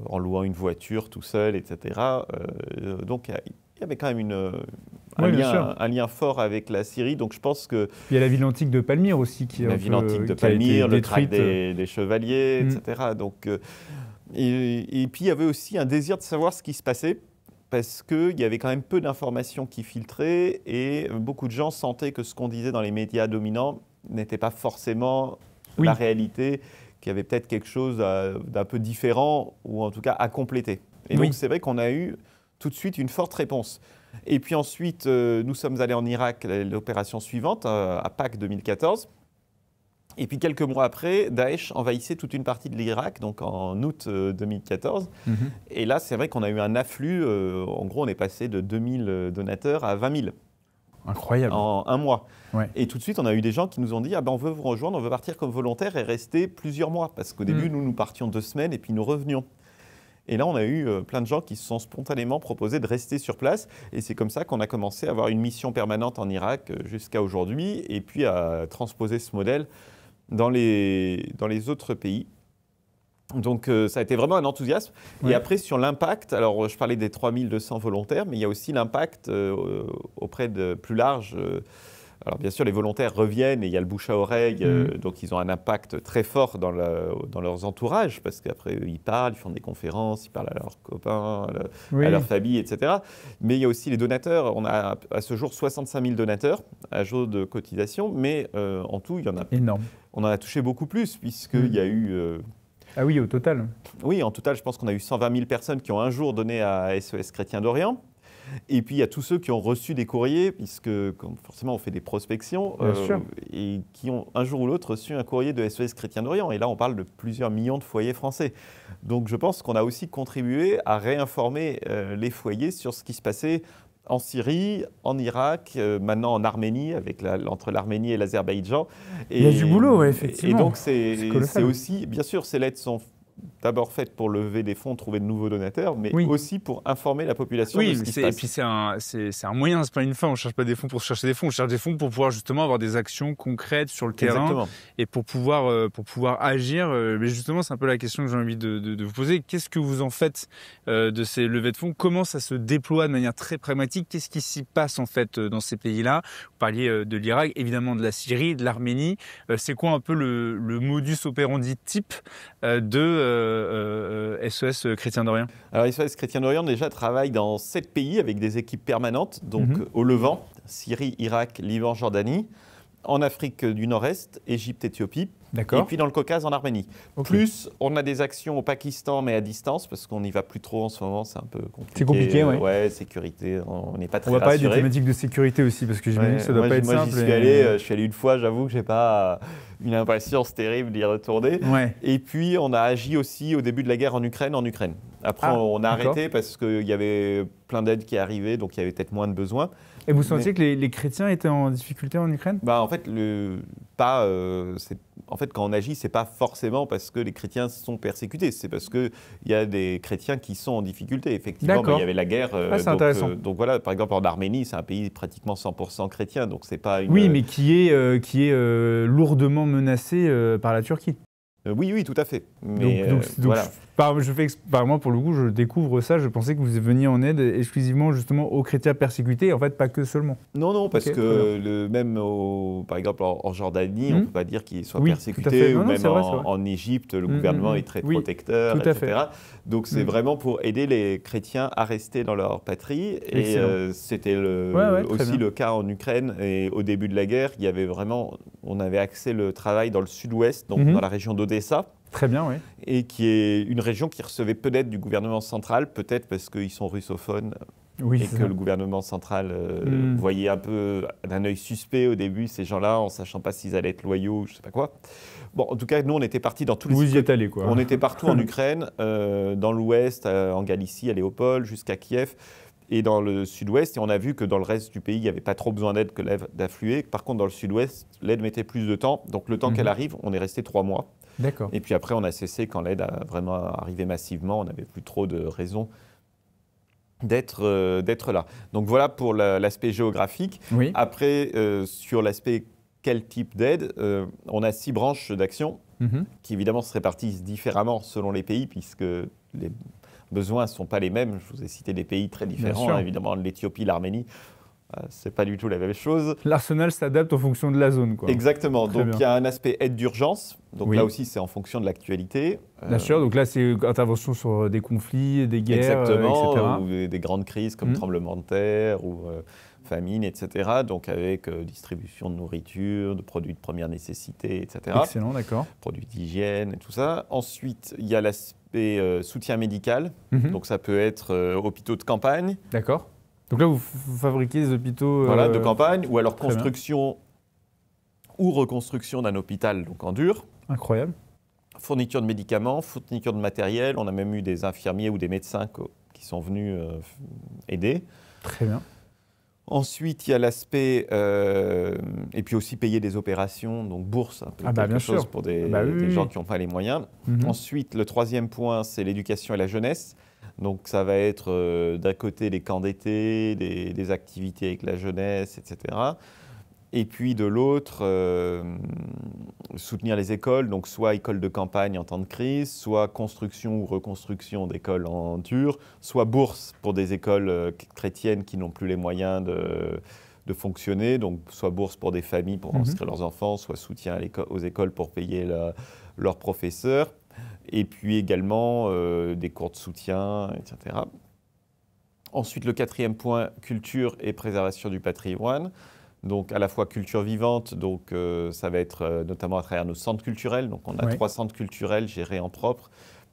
[SPEAKER 1] en louant une voiture tout seul, etc. Donc il y avait quand même un lien fort avec la Syrie. Donc je pense que…
[SPEAKER 2] Il y a la ville antique de Palmyre aussi qui
[SPEAKER 1] la ville antique de Palmyre, le tract des chevaliers, etc. Donc, et puis il y avait aussi un désir de savoir ce qui se passait, parce qu'il y avait quand même peu d'informations qui filtraient, et beaucoup de gens sentaient que ce qu'on disait dans les médias dominants n'était pas forcément
[SPEAKER 2] Oui.
[SPEAKER 1] la réalité, qu'il y avait peut-être quelque chose d'un peu différent, ou en tout cas à compléter. Et
[SPEAKER 2] Oui.
[SPEAKER 1] donc c'est vrai qu'on a eu tout de suite une forte réponse. Et puis ensuite, nous sommes allés en Irak, l'opération suivante, à Pâques 2014. Et puis quelques mois après, Daesh envahissait toute une partie de l'Irak, donc en août 2014.
[SPEAKER 2] Mhm.
[SPEAKER 1] Et là, c'est vrai qu'on a eu un afflux. En gros, on est passé de 2000 donateurs à 20 000
[SPEAKER 2] Incroyable.
[SPEAKER 1] en un mois.
[SPEAKER 2] Ouais.
[SPEAKER 1] Et tout de suite, on a eu des gens qui nous ont dit, ah ben, on veut vous rejoindre, on veut partir comme volontaire et rester plusieurs mois. Parce qu'au début, nous partions 2 semaines et puis nous revenions. Et là, on a eu plein de gens qui se sont spontanément proposés de rester sur place. Et c'est comme ça qu'on a commencé à avoir une mission permanente en Irak jusqu'à aujourd'hui, et puis à transposer ce modèle dans les autres pays. Donc ça a été vraiment un enthousiasme.
[SPEAKER 2] Ouais.
[SPEAKER 1] Et après, sur l'impact, alors je parlais des 3200 volontaires, mais il y a aussi l'impact auprès de plus large. Alors bien sûr, les volontaires reviennent et il y a le bouche à oreille, donc ils ont un impact très fort dans leurs entourages, parce qu'après, ils parlent, ils font des conférences, ils parlent à leurs copains,
[SPEAKER 2] Oui.
[SPEAKER 1] à leur famille, etc. Mais il y a aussi les donateurs. On a à ce jour 65 000 donateurs à jour de cotisation, mais en tout,
[SPEAKER 2] Énorme.
[SPEAKER 1] on en a touché beaucoup plus, puisqu'il y a eu...
[SPEAKER 2] Ah oui, au total.
[SPEAKER 1] Oui, en total, je pense qu'on a eu 120 000 personnes qui ont un jour donné à SOS Chrétien d'Orient. Et puis, il y a tous ceux qui ont reçu des courriers, puisque forcément, on fait des prospections,
[SPEAKER 2] Bien sûr.
[SPEAKER 1] et qui ont un jour ou l'autre reçu un courrier de SOS Chrétien d'Orient. Et là, on parle de plusieurs millions de foyers français. Donc, je pense qu'on a aussi contribué à réinformer les foyers sur ce qui se passait en Syrie, en Irak, maintenant en Arménie, entre l'Arménie et l'Azerbaïdjan.
[SPEAKER 2] Il y a du boulot, ouais, effectivement.
[SPEAKER 1] Et donc,
[SPEAKER 2] C'est
[SPEAKER 1] c'est
[SPEAKER 2] colossal.
[SPEAKER 1] aussi, bien sûr, ces lettres sont d'abord faites pour lever des fonds, trouver de nouveaux donateurs, mais
[SPEAKER 2] Oui.
[SPEAKER 1] aussi pour informer la population de
[SPEAKER 3] Oui,
[SPEAKER 1] ce qui se
[SPEAKER 3] et
[SPEAKER 1] passe.
[SPEAKER 3] puis c'est un moyen, c'est pas une fin. On cherche pas des fonds pour chercher des fonds, on cherche des fonds pour pouvoir justement avoir des actions concrètes sur le terrain
[SPEAKER 1] Exactement.
[SPEAKER 3] et pour pouvoir agir. Mais justement, c'est un peu la question que j'ai envie de vous poser. Qu'est-ce que vous en faites de ces levées de fonds? Comment ça se déploie de manière très pragmatique? Qu'est-ce qui s'y passe en fait dans ces pays-là? Vous parliez de l'Irak, évidemment de la Syrie, de l'Arménie. C'est quoi un peu le modus operandi type de SOS Chrétien d'Orient?
[SPEAKER 1] Alors, SOS Chrétien d'Orient déjà travaille dans 7 pays avec des équipes permanentes, donc au Levant, Syrie, Irak, Liban, Jordanie, en Afrique du Nord-Est, Égypte, Éthiopie, et
[SPEAKER 2] D'accord.
[SPEAKER 1] puis dans le Caucase, en Arménie.
[SPEAKER 2] Ok.
[SPEAKER 1] Plus, on a des actions au Pakistan, mais à distance, parce qu'on n'y va plus trop en ce moment, c'est un peu compliqué.
[SPEAKER 2] C'est compliqué, ouais.
[SPEAKER 1] Ouais, sécurité, on n'est pas très
[SPEAKER 2] On va parler des
[SPEAKER 1] rassurés.
[SPEAKER 2] thématiques de sécurité aussi, parce que j'imagine que ça doit pas être
[SPEAKER 1] moi,
[SPEAKER 2] simple.
[SPEAKER 1] j'y suis allé, je suis allé une fois, j'avoue que j'ai pas une impatience terrible d'y retourner.
[SPEAKER 2] Ouais.
[SPEAKER 1] Et puis, on a agi aussi au début de la guerre en Ukraine. Après,
[SPEAKER 2] Ah,
[SPEAKER 1] on a
[SPEAKER 2] d'accord.
[SPEAKER 1] arrêté parce qu'il y avait plein d'aides qui arrivaient, donc il y avait peut-être moins de besoins.
[SPEAKER 2] Et vous sentiez que les chrétiens étaient en difficulté en Ukraine?
[SPEAKER 1] En fait, quand on agit, c'est pas forcément parce que les chrétiens sont persécutés, c'est parce qu'il y a des chrétiens qui sont en difficulté. Effectivement,
[SPEAKER 2] D'accord.
[SPEAKER 1] il y avait la guerre.
[SPEAKER 2] C'est intéressant.
[SPEAKER 1] Donc voilà, par exemple, en Arménie, c'est un pays pratiquement 100% chrétien, donc c'est pas une...
[SPEAKER 2] Oui, mais qui est lourdement menacé par la Turquie.
[SPEAKER 1] Oui, tout à fait. Mais
[SPEAKER 2] Donc,
[SPEAKER 1] voilà.
[SPEAKER 2] moi, pour le coup, je découvre ça. Je pensais que vous veniez en aide exclusivement justement aux chrétiens persécutés, en fait, pas que seulement.
[SPEAKER 1] Non, parce
[SPEAKER 2] Ok,
[SPEAKER 1] que même, par exemple, en Jordanie, on ne peut pas dire qu'ils soient
[SPEAKER 2] Oui, tout à fait.
[SPEAKER 1] persécutés,
[SPEAKER 2] Non,
[SPEAKER 1] ou
[SPEAKER 2] non,
[SPEAKER 1] même
[SPEAKER 2] c'est vrai, c'est vrai.
[SPEAKER 1] en Égypte, le gouvernement est très
[SPEAKER 2] Oui,
[SPEAKER 1] protecteur,
[SPEAKER 2] tout à
[SPEAKER 1] etc. Donc c'est vraiment pour aider les chrétiens à rester dans leur patrie.
[SPEAKER 2] Excellent.
[SPEAKER 1] Et c'était
[SPEAKER 2] très
[SPEAKER 1] aussi
[SPEAKER 2] bien.
[SPEAKER 1] le cas en Ukraine. Et au début de la guerre, on avait axé le travail dans le sud-ouest, donc dans la région d'Odessa.
[SPEAKER 2] Très bien, oui.
[SPEAKER 1] Et qui est une région qui recevait peut-être du gouvernement central, peut-être parce qu'ils sont russophones,
[SPEAKER 2] Oui,
[SPEAKER 1] et
[SPEAKER 2] c'est
[SPEAKER 1] que
[SPEAKER 2] ça.
[SPEAKER 1] le gouvernement central voyait un peu d'un œil suspect au début ces gens-là, en sachant pas s'ils allaient être loyaux, je sais pas quoi. Bon, en tout cas, nous, on était partis dans tous les...
[SPEAKER 2] Vous y êtes allé, quoi.
[SPEAKER 1] On était partout en Ukraine, dans l'ouest, en Galicie, à Léopold, jusqu'à Kiev, et dans le sud-ouest. Et on a vu que dans le reste du pays, il n'y avait pas trop besoin d'aide que l'aide d'affluer. Par contre, dans le sud-ouest, l'aide mettait plus de temps. Donc, le temps qu'elle arrive, on est resté 3 mois.
[SPEAKER 2] D'accord.
[SPEAKER 1] Et puis après, on a cessé quand l'aide a vraiment arrivé massivement. On n'avait plus trop de raisons d'être là. Donc voilà pour l'aspect géographique.
[SPEAKER 2] Oui.
[SPEAKER 1] Après, sur l'aspect quel type d'aide, on a 6 branches d'action qui évidemment se répartissent différemment selon les pays, puisque les besoins ne sont pas les mêmes. Je vous ai cité des pays très différents,
[SPEAKER 2] sûr.
[SPEAKER 1] évidemment l'Éthiopie, l'Arménie. C'est pas du tout la même chose.
[SPEAKER 2] L'arsenal s'adapte en fonction de la zone, quoi.
[SPEAKER 1] Exactement.
[SPEAKER 2] Très
[SPEAKER 1] Donc
[SPEAKER 2] bien.
[SPEAKER 1] il y a un aspect aide d'urgence. Donc
[SPEAKER 2] Oui.
[SPEAKER 1] là aussi, c'est en fonction de l'actualité.
[SPEAKER 2] Bien sûr, donc là, c'est intervention sur des conflits, des guerres,
[SPEAKER 1] Exactement,
[SPEAKER 2] etc.
[SPEAKER 1] ou des grandes crises comme tremblements de terre ou famine, etc. Donc avec distribution de nourriture, de produits de première nécessité, etc.
[SPEAKER 2] Excellent, d'accord.
[SPEAKER 1] Produits d'hygiène et tout ça. Ensuite, il y a l'aspect soutien médical.
[SPEAKER 2] Mhm.
[SPEAKER 1] Donc ça peut être hôpitaux de campagne.
[SPEAKER 2] D'accord. Donc là, vous fabriquez des hôpitaux...
[SPEAKER 1] Voilà, de campagne, ou alors
[SPEAKER 2] très bien.
[SPEAKER 1] construction ou reconstruction d'un hôpital, donc en dur.
[SPEAKER 2] Incroyable.
[SPEAKER 1] Fourniture de médicaments, fourniture de matériel. On a même eu des infirmiers ou des médecins qui sont venus aider.
[SPEAKER 2] Très bien.
[SPEAKER 1] Ensuite, il y a l'aspect, et puis aussi payer des opérations, donc bourse, un peu
[SPEAKER 2] Ah bah,
[SPEAKER 1] quelque
[SPEAKER 2] bien
[SPEAKER 1] chose
[SPEAKER 2] sûr.
[SPEAKER 1] pour des
[SPEAKER 2] Bah oui,
[SPEAKER 1] gens
[SPEAKER 2] oui.
[SPEAKER 1] qui n'ont pas les moyens.
[SPEAKER 2] Mhm.
[SPEAKER 1] Ensuite, le troisième point, c'est l'éducation et la jeunesse. Donc ça va être d'un côté les camps d'été, des activités avec la jeunesse, etc. Et puis de l'autre, soutenir les écoles, donc soit écoles de campagne en temps de crise, soit construction ou reconstruction d'écoles en dur, soit bourse pour des écoles chrétiennes qui n'ont plus les moyens de fonctionner, donc soit bourse pour des familles pour inscrire leurs enfants, soit soutien aux écoles pour payer leurs professeurs, et puis également des cours de soutien, etc. Ensuite, le quatrième point, culture et préservation du patrimoine. Donc à la fois culture vivante, donc ça va être notamment à travers nos centres culturels. Donc on a 3 centres culturels gérés en propre,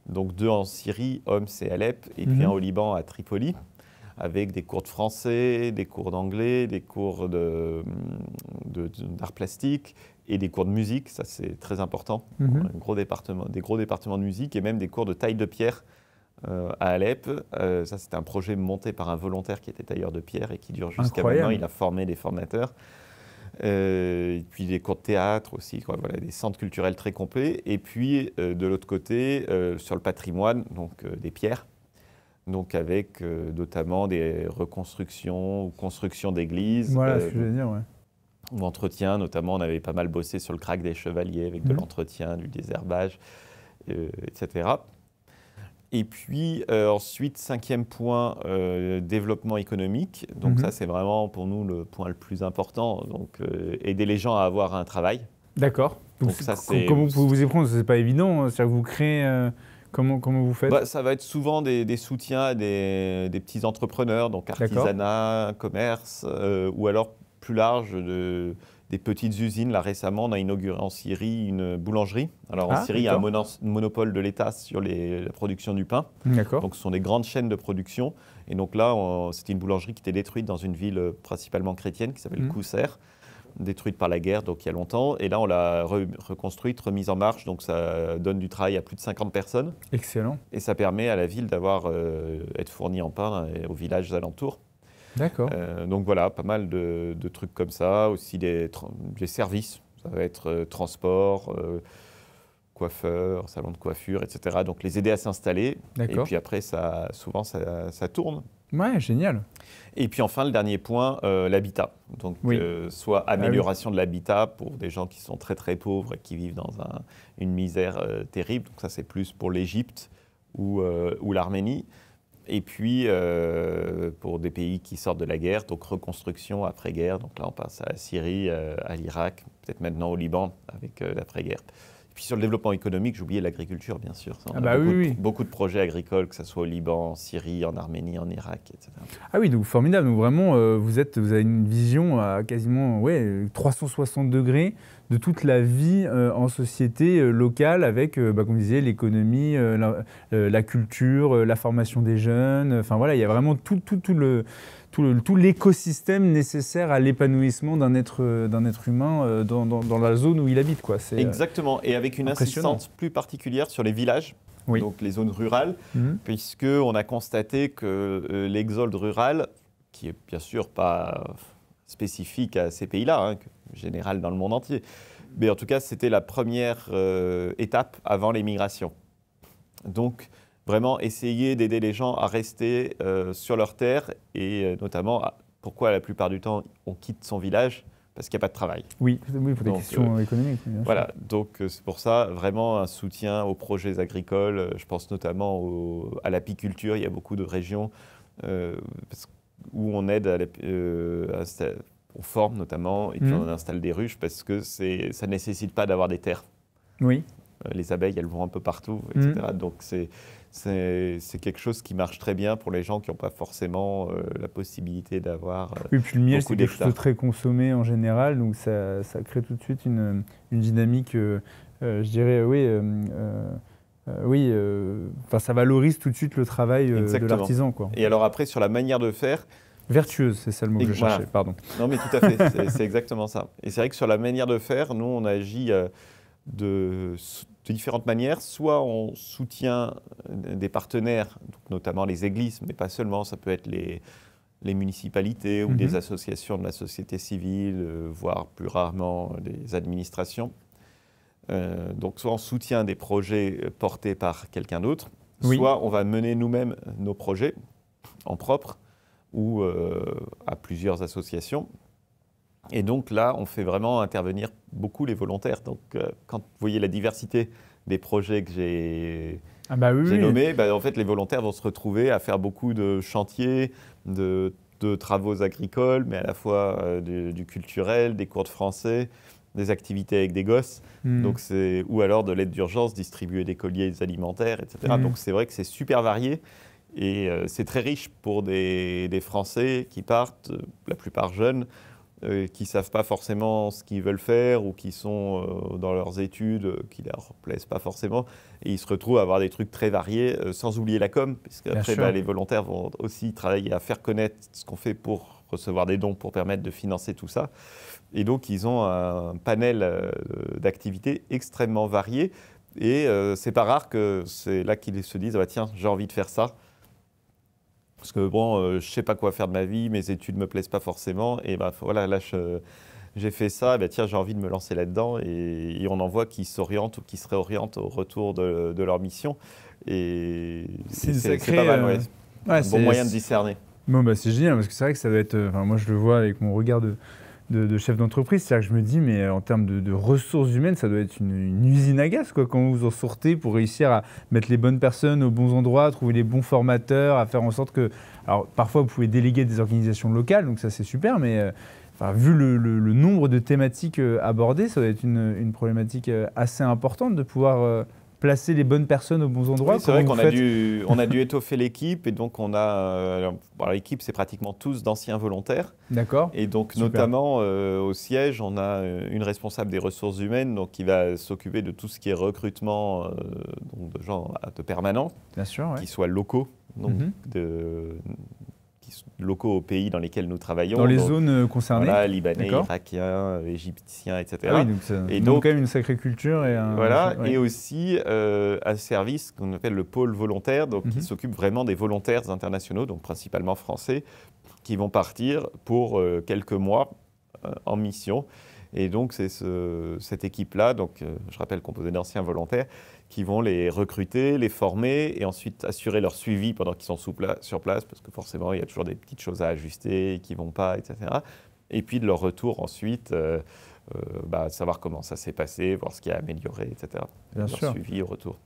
[SPEAKER 1] donc 2 en Syrie, Homs et Alep, et puis un au Liban à Tripoli, avec des cours de français, des cours d'anglais, des cours d'art plastique et des cours de musique. Ça c'est très important. On a des gros départements de musique et même des cours de taille de pierre. À Alep, ça c'était un projet monté par un volontaire qui était tailleur de pierre et qui dure jusqu'à maintenant. Il a formé des formateurs. Et puis des cours de théâtre aussi, quoi. Voilà, des centres culturels très complets. Et puis de l'autre côté, sur le patrimoine, donc des pierres, donc avec notamment des reconstructions ou constructions d'églises.
[SPEAKER 2] Voilà ce que je veux dire, ouais.
[SPEAKER 1] Ou entretien, notamment on avait pas mal bossé sur le Crac des Chevaliers avec de l'entretien, du désherbage, etc. Et puis ensuite, 5e point, développement économique. Donc ça, c'est vraiment pour nous le point le plus important. Donc aider les gens à avoir un travail.
[SPEAKER 2] D'accord. Donc
[SPEAKER 1] ça,
[SPEAKER 2] comment vous pouvez vous y prendre? C'est pas évident. C'est-à-dire que vous créez... comment vous faites?
[SPEAKER 1] Ça va être souvent des soutiens à des petits entrepreneurs, donc artisanat, commerce, ou alors plus large, des petites usines. Là, récemment, on a inauguré en Syrie une boulangerie. Alors, en Syrie, il y a un monopole de l'État sur la production du pain.
[SPEAKER 2] D'accord.
[SPEAKER 1] Donc, ce sont des grandes chaînes de production. Et donc là, c'était une boulangerie qui était détruite dans une ville principalement chrétienne qui s'appelle Kousser, détruite par la guerre, donc il y a longtemps. Et là, on l'a reconstruite, remise en marche. Donc, ça donne du travail à plus de 50 personnes.
[SPEAKER 2] Excellent.
[SPEAKER 1] Et ça permet à la ville d'être fournie en pain aux villages alentours.
[SPEAKER 2] D'accord.
[SPEAKER 1] Donc voilà, pas mal de trucs comme ça, aussi des services, ça va être transport, coiffeur, salon de coiffure, etc. Donc les aider à s'installer, et puis après souvent ça tourne.
[SPEAKER 2] Ouais, génial.
[SPEAKER 1] Et puis enfin le dernier point, l'habitat. Donc soit amélioration de l'habitat pour des gens qui sont très très pauvres et qui vivent dans une misère terrible, donc ça c'est plus pour l'Égypte ou l'Arménie. Et puis, pour des pays qui sortent de la guerre, donc reconstruction après-guerre. Donc là, on passe à la Syrie, à l'Irak, peut-être maintenant au Liban avec l'après-guerre. Et puis sur le développement économique, j'ai oublié l'agriculture, bien sûr. On a beaucoup de projets agricoles, que ce soit au Liban, en Syrie, en Arménie, en Irak, etc.
[SPEAKER 2] Ah oui, donc formidable. Donc vraiment, vous avez une vision à quasiment 360 degrés de toute la vie en société locale avec, comme vous disiez, l'économie, la culture, la formation des jeunes. Enfin voilà, il y a vraiment tout l'écosystème nécessaire à l'épanouissement d'un être humain dans la zone où il habite, quoi. C'est
[SPEAKER 1] exactement, et avec une insistance plus particulière sur les villages, donc les zones rurales, puisqu'on a constaté que l'exode rural, qui est bien sûr pas spécifique à ces pays-là, général dans le monde entier, mais en tout cas c'était la première étape avant l'émigration. Donc vraiment essayer d'aider les gens à rester sur leur terre et notamment pourquoi la plupart du temps on quitte son village, parce qu'il n'y a pas de travail.
[SPEAKER 2] Oui, pour des questions économiques.
[SPEAKER 1] Voilà, donc c'est pour ça vraiment un soutien aux projets agricoles. Je pense notamment à l'apiculture. Il y a beaucoup de régions où on aide on forme notamment et puis on installe des ruches parce que ça ne nécessite pas d'avoir des terres.
[SPEAKER 2] Oui.
[SPEAKER 1] Les abeilles, elles vont un peu partout, etc. Donc c'est quelque chose qui marche très bien pour les gens qui n'ont pas forcément la possibilité d'avoir
[SPEAKER 2] Oui, puis le miel, c'est quelque chose de
[SPEAKER 1] d'hectares.
[SPEAKER 2] très consommé en général, donc ça crée tout de suite une dynamique, je dirais, enfin, ça valorise tout de suite le travail de
[SPEAKER 1] Exactement.
[SPEAKER 2] l'artisan, quoi.
[SPEAKER 1] Et alors après, sur la manière de faire,
[SPEAKER 2] Vertueuse, c'est ça le mot que je
[SPEAKER 1] Voilà.
[SPEAKER 2] cherchais, pardon.
[SPEAKER 1] non mais tout à fait, c'est exactement ça. Et c'est vrai que sur la manière de faire, nous on agit de différentes manières. Soit on soutient des partenaires, donc notamment les églises, mais pas seulement, ça peut être les municipalités ou des associations de la société civile, voire plus rarement des administrations. Donc soit on soutient des projets portés par quelqu'un d'autre,
[SPEAKER 2] Oui.
[SPEAKER 1] soit on va mener nous-mêmes nos projets en propre ou à plusieurs associations. Et donc là, on fait vraiment intervenir beaucoup les volontaires. Donc quand vous voyez la diversité des projets que j'ai nommés, en fait, les volontaires vont se retrouver à faire beaucoup de chantiers, de travaux agricoles, mais à la fois du culturel, des cours de français, des activités avec des gosses, donc ou alors de l'aide d'urgence, distribuer des colliers alimentaires, etc. Donc c'est vrai que c'est super varié et c'est très riche pour des Français qui partent, la plupart jeunes, qui ne savent pas forcément ce qu'ils veulent faire ou qui sont dans leurs études qui ne leur plaisent pas forcément. Et ils se retrouvent à avoir des trucs très variés, sans oublier la com, puisqu'après, les volontaires vont aussi travailler à faire connaître ce qu'on fait pour recevoir des dons pour permettre de financer tout ça. Et donc, ils ont un panel d'activités extrêmement variées. Et c'est pas rare que c'est là qu'ils se disent tiens, j'ai envie de faire ça. Parce que je ne sais pas quoi faire de ma vie, mes études ne me plaisent pas forcément. Et voilà, là, j'ai fait ça, tiens, j'ai envie de me lancer là-dedans. Et on en voit qui s'orientent ou qui se réorientent au retour de leur mission. Et c'est pas mal, ouais. Un bon moyen de discerner.
[SPEAKER 2] Bon, c'est génial, parce que c'est vrai que ça doit être... moi, je le vois avec mon regard de chef d'entreprise, c'est-à-dire que je me dis, mais en termes de ressources humaines, ça doit être une usine à gaz, quoi, quand vous en sortez pour réussir à mettre les bonnes personnes aux bons endroits, à trouver les bons formateurs, à faire en sorte que... Alors, parfois, vous pouvez déléguer des organisations locales, donc ça, c'est super, mais vu le nombre de thématiques abordées, ça doit être une problématique assez importante de pouvoir... placer les bonnes personnes aux bons endroits.
[SPEAKER 1] Oui, c'est vrai qu'on a dû étoffer l'équipe et donc on a l'équipe, c'est pratiquement tous d'anciens volontaires.
[SPEAKER 2] D'accord.
[SPEAKER 1] Et donc notamment au siège, on a une responsable des ressources humaines donc qui va s'occuper de tout ce qui est recrutement donc de gens de permanents,
[SPEAKER 2] bien sûr,
[SPEAKER 1] qui soient locaux, donc locaux aux pays dans lesquels nous travaillons.
[SPEAKER 2] Dans les zones concernées.
[SPEAKER 1] Voilà, libanais, irakiens, égyptiens, etc.
[SPEAKER 2] Ah oui, donc quand même une sacrée culture.
[SPEAKER 1] Et aussi un service qu'on appelle le pôle volontaire, donc qui s'occupe vraiment des volontaires internationaux, donc principalement français, qui vont partir pour quelques mois en mission. Et donc c'est cette équipe-là, donc je rappelle composée d'anciens volontaires, qui vont les recruter, les former et ensuite assurer leur suivi pendant qu'ils sont sur place, parce que forcément il y a toujours des petites choses à ajuster qui ne vont pas, etc. Et puis de leur retour ensuite, savoir comment ça s'est passé, voir ce qui a amélioré, etc.
[SPEAKER 2] Bien
[SPEAKER 1] leur
[SPEAKER 2] sûr.
[SPEAKER 1] suivi au retour.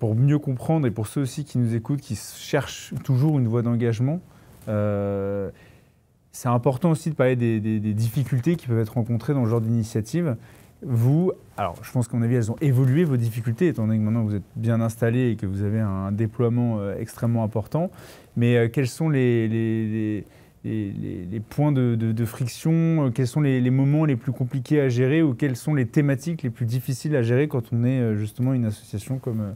[SPEAKER 2] Pour mieux comprendre et pour ceux aussi qui nous écoutent, qui cherchent toujours une voie d'engagement, c'est important aussi de parler des difficultés qui peuvent être rencontrées dans ce genre d'initiative. Vous, alors je pense qu'à mon avis, elles ont évolué, vos difficultés, étant donné que maintenant vous êtes bien installé et que vous avez un déploiement extrêmement important. Mais quels sont les points de friction, quels sont les moments les plus compliqués à gérer ou quelles sont les thématiques les plus difficiles à gérer quand on est justement une association comme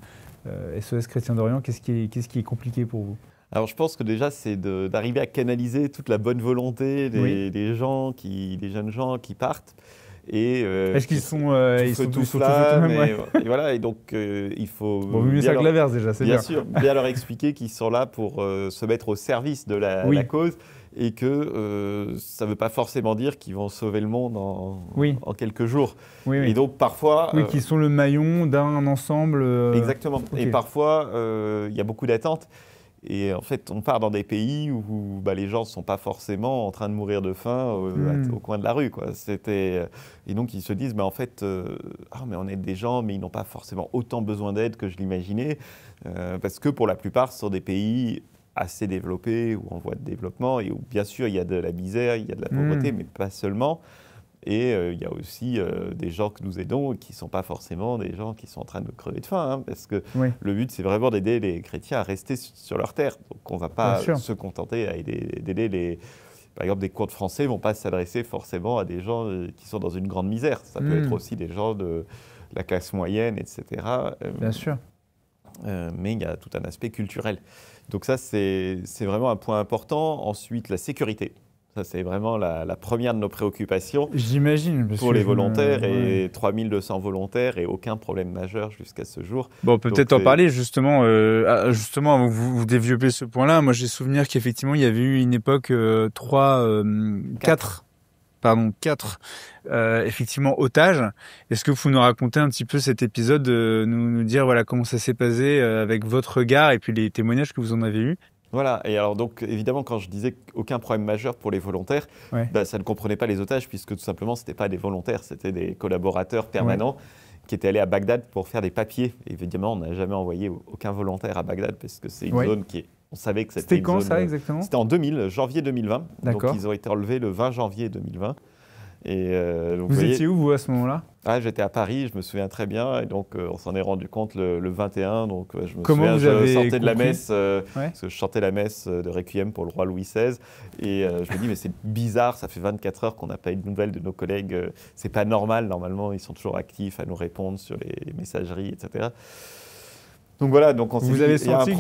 [SPEAKER 2] SOS Chrétiens d'Orient? Qu'est-ce qui est compliqué pour vous?
[SPEAKER 1] Alors je pense que déjà c'est d'arriver à canaliser toute la bonne volonté des jeunes gens qui partent.
[SPEAKER 2] Est-ce qu'ils sont
[SPEAKER 1] tous là, et voilà, et donc il faut
[SPEAKER 2] mieux ça que l'inverse déjà, c'est bien.
[SPEAKER 1] Bien sûr, bien leur expliquer qu'ils sont là pour se mettre au service de la cause et que ça ne veut pas forcément dire qu'ils vont sauver le monde en quelques jours. Et donc parfois...
[SPEAKER 2] qu'ils sont le maillon d'un ensemble...
[SPEAKER 1] Exactement. Okay. Et parfois, il y a beaucoup d'attentes. Et en fait, on part dans des pays où les gens ne sont pas forcément en train de mourir de faim au coin de la rue, quoi. Et donc, ils se disent, en fait, mais on aide des gens, mais ils n'ont pas forcément autant besoin d'aide que je l'imaginais. Parce que pour la plupart, ce sont des pays assez développés ou en voie de développement et où, bien sûr, il y a de la misère, il y a de la pauvreté, mais pas seulement. Et il y a aussi des gens que nous aidons qui ne sont pas forcément des gens qui sont en train de crever de faim, hein, parce que le but, c'est vraiment d'aider les chrétiens à rester sur leur terre. Donc on ne va pas se contenter d'aider Par exemple, des cours de français ne vont pas s'adresser forcément à des gens qui sont dans une grande misère. Ça peut être aussi des gens de la classe moyenne, etc.
[SPEAKER 2] Bien sûr.
[SPEAKER 1] Mais il y a tout un aspect culturel. Donc ça, c'est vraiment un point important. Ensuite, la sécurité. Ça, c'est vraiment la première de nos préoccupations.
[SPEAKER 2] J'imagine.
[SPEAKER 1] Pour les volontaires, et 3200 volontaires et aucun problème majeur jusqu'à ce jour.
[SPEAKER 3] Bon, on peut peut-être en parler justement avant que vous développez ce point-là. Moi, j'ai souvenir qu'effectivement, il y avait eu une époque 4 effectivement otages. Est-ce que vous nous racontez un petit peu cet épisode, nous dire voilà comment ça s'est passé avec votre regard et puis les témoignages que vous en avez eus?
[SPEAKER 1] Voilà, et alors donc évidemment quand je disais aucun problème majeur pour les volontaires, ça ne comprenait pas les otages puisque tout simplement ce n'étaient pas des volontaires, c'était des collaborateurs permanents qui étaient allés à Bagdad pour faire des papiers. Et évidemment on n'a jamais envoyé aucun volontaire à Bagdad parce que c'est une zone on savait que c'était une zone...
[SPEAKER 2] C'était quand ça exactement?
[SPEAKER 1] C'était en janvier 2020, donc ils ont été enlevés le 20 janvier 2020. Et donc,
[SPEAKER 2] vous étiez où, vous, à ce moment-là?
[SPEAKER 1] J'étais à Paris, je me souviens très bien. Et donc, on s'en est rendu compte le 21. Donc, je me
[SPEAKER 2] Comment
[SPEAKER 1] souviens,
[SPEAKER 2] vous avez
[SPEAKER 1] je sortais de la
[SPEAKER 2] compris
[SPEAKER 1] messe, parce que je chantais la messe de Requiem pour le roi Louis XVI. Et je me dis, mais c'est bizarre, ça fait 24 heures qu'on n'a pas eu de nouvelles de nos collègues. C'est pas normal, normalement, ils sont toujours actifs à nous répondre sur les messageries, etc. Donc voilà, donc on s'est dit,
[SPEAKER 2] vous avez senti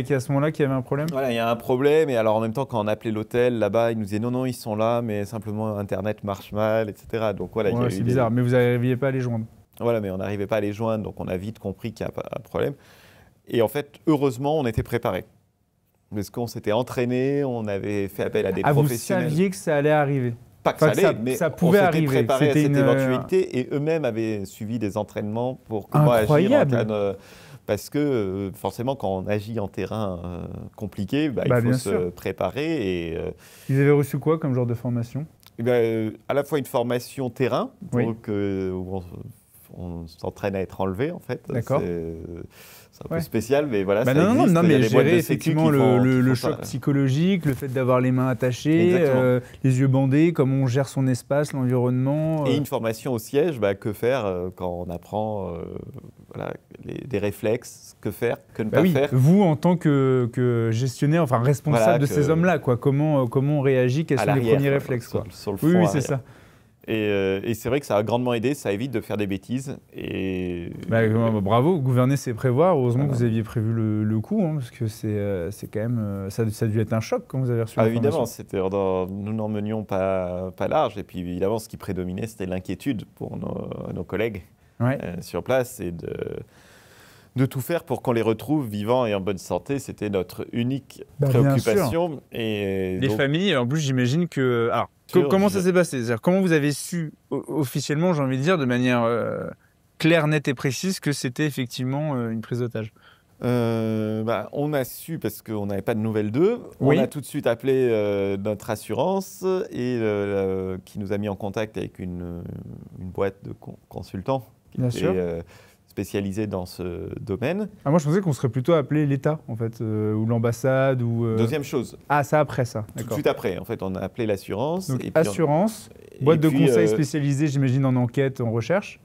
[SPEAKER 2] qu'à ce moment-là, qu'il y avait un problème?
[SPEAKER 1] Voilà, il y a un problème. Et alors en même temps, quand on appelait l'hôtel là-bas, ils nous disaient non, ils sont là, mais simplement Internet marche mal, etc. Donc voilà,
[SPEAKER 2] c'est bizarre, mais vous n'arriviez pas à les joindre.
[SPEAKER 1] Voilà, mais on n'arrivait pas à les joindre, donc on a vite compris qu'il y a un problème. Et en fait, heureusement, on était préparés. Parce qu'on s'était entraîné, on avait fait appel à des professionnels.
[SPEAKER 2] Vous saviez que ça allait arriver?
[SPEAKER 1] Pas que ça allait, mais
[SPEAKER 2] ça pouvait
[SPEAKER 1] on s'était
[SPEAKER 2] arriver.
[SPEAKER 1] préparé à cette éventualité et eux-mêmes avaient suivi des entraînements pour comment agir en cas de... Parce que forcément, quand on agit en terrain compliqué, il faut se préparer. Et,
[SPEAKER 2] ils avaient reçu quoi comme genre de formation?
[SPEAKER 1] À la fois une formation terrain, donc, où on s'entraîne à être enlevé en fait.
[SPEAKER 2] D'accord.
[SPEAKER 1] C'est un peu spécial, mais voilà, ça
[SPEAKER 2] non,
[SPEAKER 1] existe.
[SPEAKER 2] mais gérer effectivement le choc psychologique, le fait d'avoir les mains attachées, les yeux bandés, comment on gère son espace, l'environnement.
[SPEAKER 1] Et une formation au siège, que faire quand on apprend des réflexes, que faire, que ne pas faire.
[SPEAKER 2] Vous, en tant que gestionnaire, enfin responsable de ces hommes-là, comment on réagit, quels sont les premiers réflexes
[SPEAKER 1] sur le front
[SPEAKER 2] c'est ça.
[SPEAKER 1] Et c'est vrai que ça a grandement aidé, ça évite de faire des bêtises.
[SPEAKER 2] Bravo, gouverner c'est prévoir. Heureusement que vous aviez prévu le coup, parce que c'est quand même ça a dû être un choc quand vous avez reçu
[SPEAKER 1] évidemment, nous n'en menions pas large. Et puis évidemment, ce qui prédominait, c'était l'inquiétude pour nos collègues sur place et de tout faire pour qu'on les retrouve vivants et en bonne santé. C'était notre unique préoccupation. Et
[SPEAKER 3] les familles, en plus, j'imagine que... Alors, comment ça s'est passé? C'est-à-dire, comment vous avez su officiellement, j'ai envie de dire, de manière claire, nette et précise, que c'était effectivement une prise d'otage?
[SPEAKER 1] On a su parce qu'on n'avait pas de nouvelles d'eux. On a tout de suite appelé notre assurance et qui nous a mis en contact avec une boîte de consultants qui était spécialisée dans ce domaine.
[SPEAKER 2] Moi, je pensais qu'on serait plutôt appelé l'État, en fait, ou l'ambassade.
[SPEAKER 1] Deuxième chose.
[SPEAKER 2] Ça après ça.
[SPEAKER 1] Tout de suite après. En fait, on a appelé l'assurance.
[SPEAKER 2] Donc, assurance, boîte de conseil spécialisée, j'imagine, en enquête, en recherche.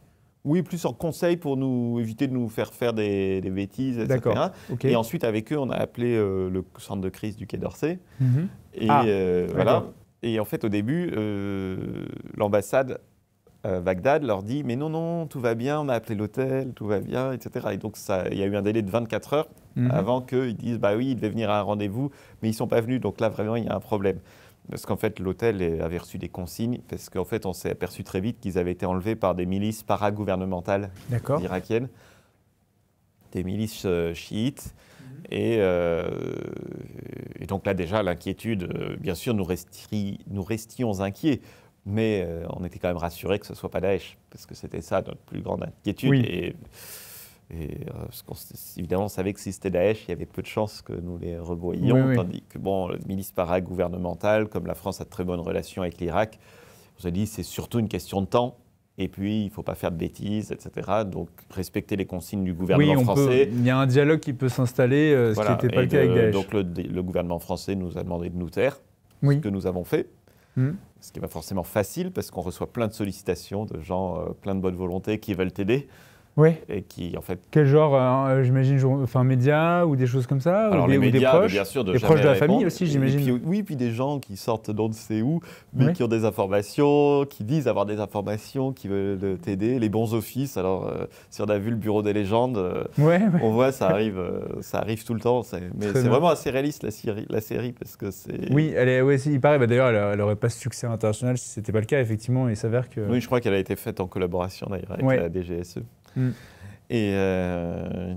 [SPEAKER 1] Oui, plus en conseil pour nous éviter de nous faire des bêtises, etc.
[SPEAKER 2] D'accord.
[SPEAKER 1] Et ensuite, avec eux, on a appelé le centre de crise du Quai d'Orsay. Et voilà. Et en fait, au début, l'ambassade Bagdad leur dit « Mais non, tout va bien, on a appelé l'hôtel, tout va bien, etc. » Et donc, il y a eu un délai de 24 heures avant qu'ils disent « Bah oui, ils devaient venir à un rendez-vous, mais ils ne sont pas venus. Donc là, vraiment, il y a un problème. » Parce qu'en fait, l'hôtel avait reçu des consignes, parce qu'en fait, on s'est aperçu très vite qu'ils avaient été enlevés par des milices paragouvernementales irakiennes, des milices chiites. Et donc là, déjà, l'inquiétude, bien sûr, nous restions inquiets, mais on était quand même rassurés que ce ne soit pas Daesh, parce que c'était ça notre plus grande inquiétude. Parce évidemment, on savait que si c'était Daesh, il y avait peu de chances que nous les revoyions, tandis que le milice paragouvernemental, comme la France a de très bonnes relations avec l'Irak, on s'est dit c'est surtout une question de temps, et puis il ne faut pas faire de bêtises, etc. Donc respecter les consignes du gouvernement français.
[SPEAKER 2] Il y a un dialogue qui peut s'installer, ce qui n'était pas le cas avec Daesh.
[SPEAKER 1] Donc le gouvernement français nous a demandé de nous taire, ce que nous avons fait. Ce qui n'est pas forcément facile parce qu'on reçoit plein de sollicitations de gens, plein de bonne volonté qui veulent t'aider.
[SPEAKER 2] Oui.
[SPEAKER 1] Et qui, en fait...
[SPEAKER 2] Quel genre, j'imagine, médias ou des choses comme ça?
[SPEAKER 1] Alors,
[SPEAKER 2] ou
[SPEAKER 1] les médias,
[SPEAKER 2] des proches,
[SPEAKER 1] bien sûr,
[SPEAKER 2] des proches de la famille aussi, j'imagine.
[SPEAKER 1] Puis des gens qui sortent d'on ne sait où, mais qui ont des informations, qui disent avoir des informations, qui veulent t'aider. Les bons offices. Alors, si on a vu le bureau des légendes, on voit, ça arrive tout le temps. Mais c'est vraiment assez réaliste, la série, parce que c'est...
[SPEAKER 2] Oui, il paraît. D'ailleurs, elle n'aurait pas ce succès international si ce n'était pas le cas, effectivement. Il s'avère que...
[SPEAKER 1] Oui, je crois qu'elle a été faite en collaboration, d'ailleurs, avec la DGSE. Et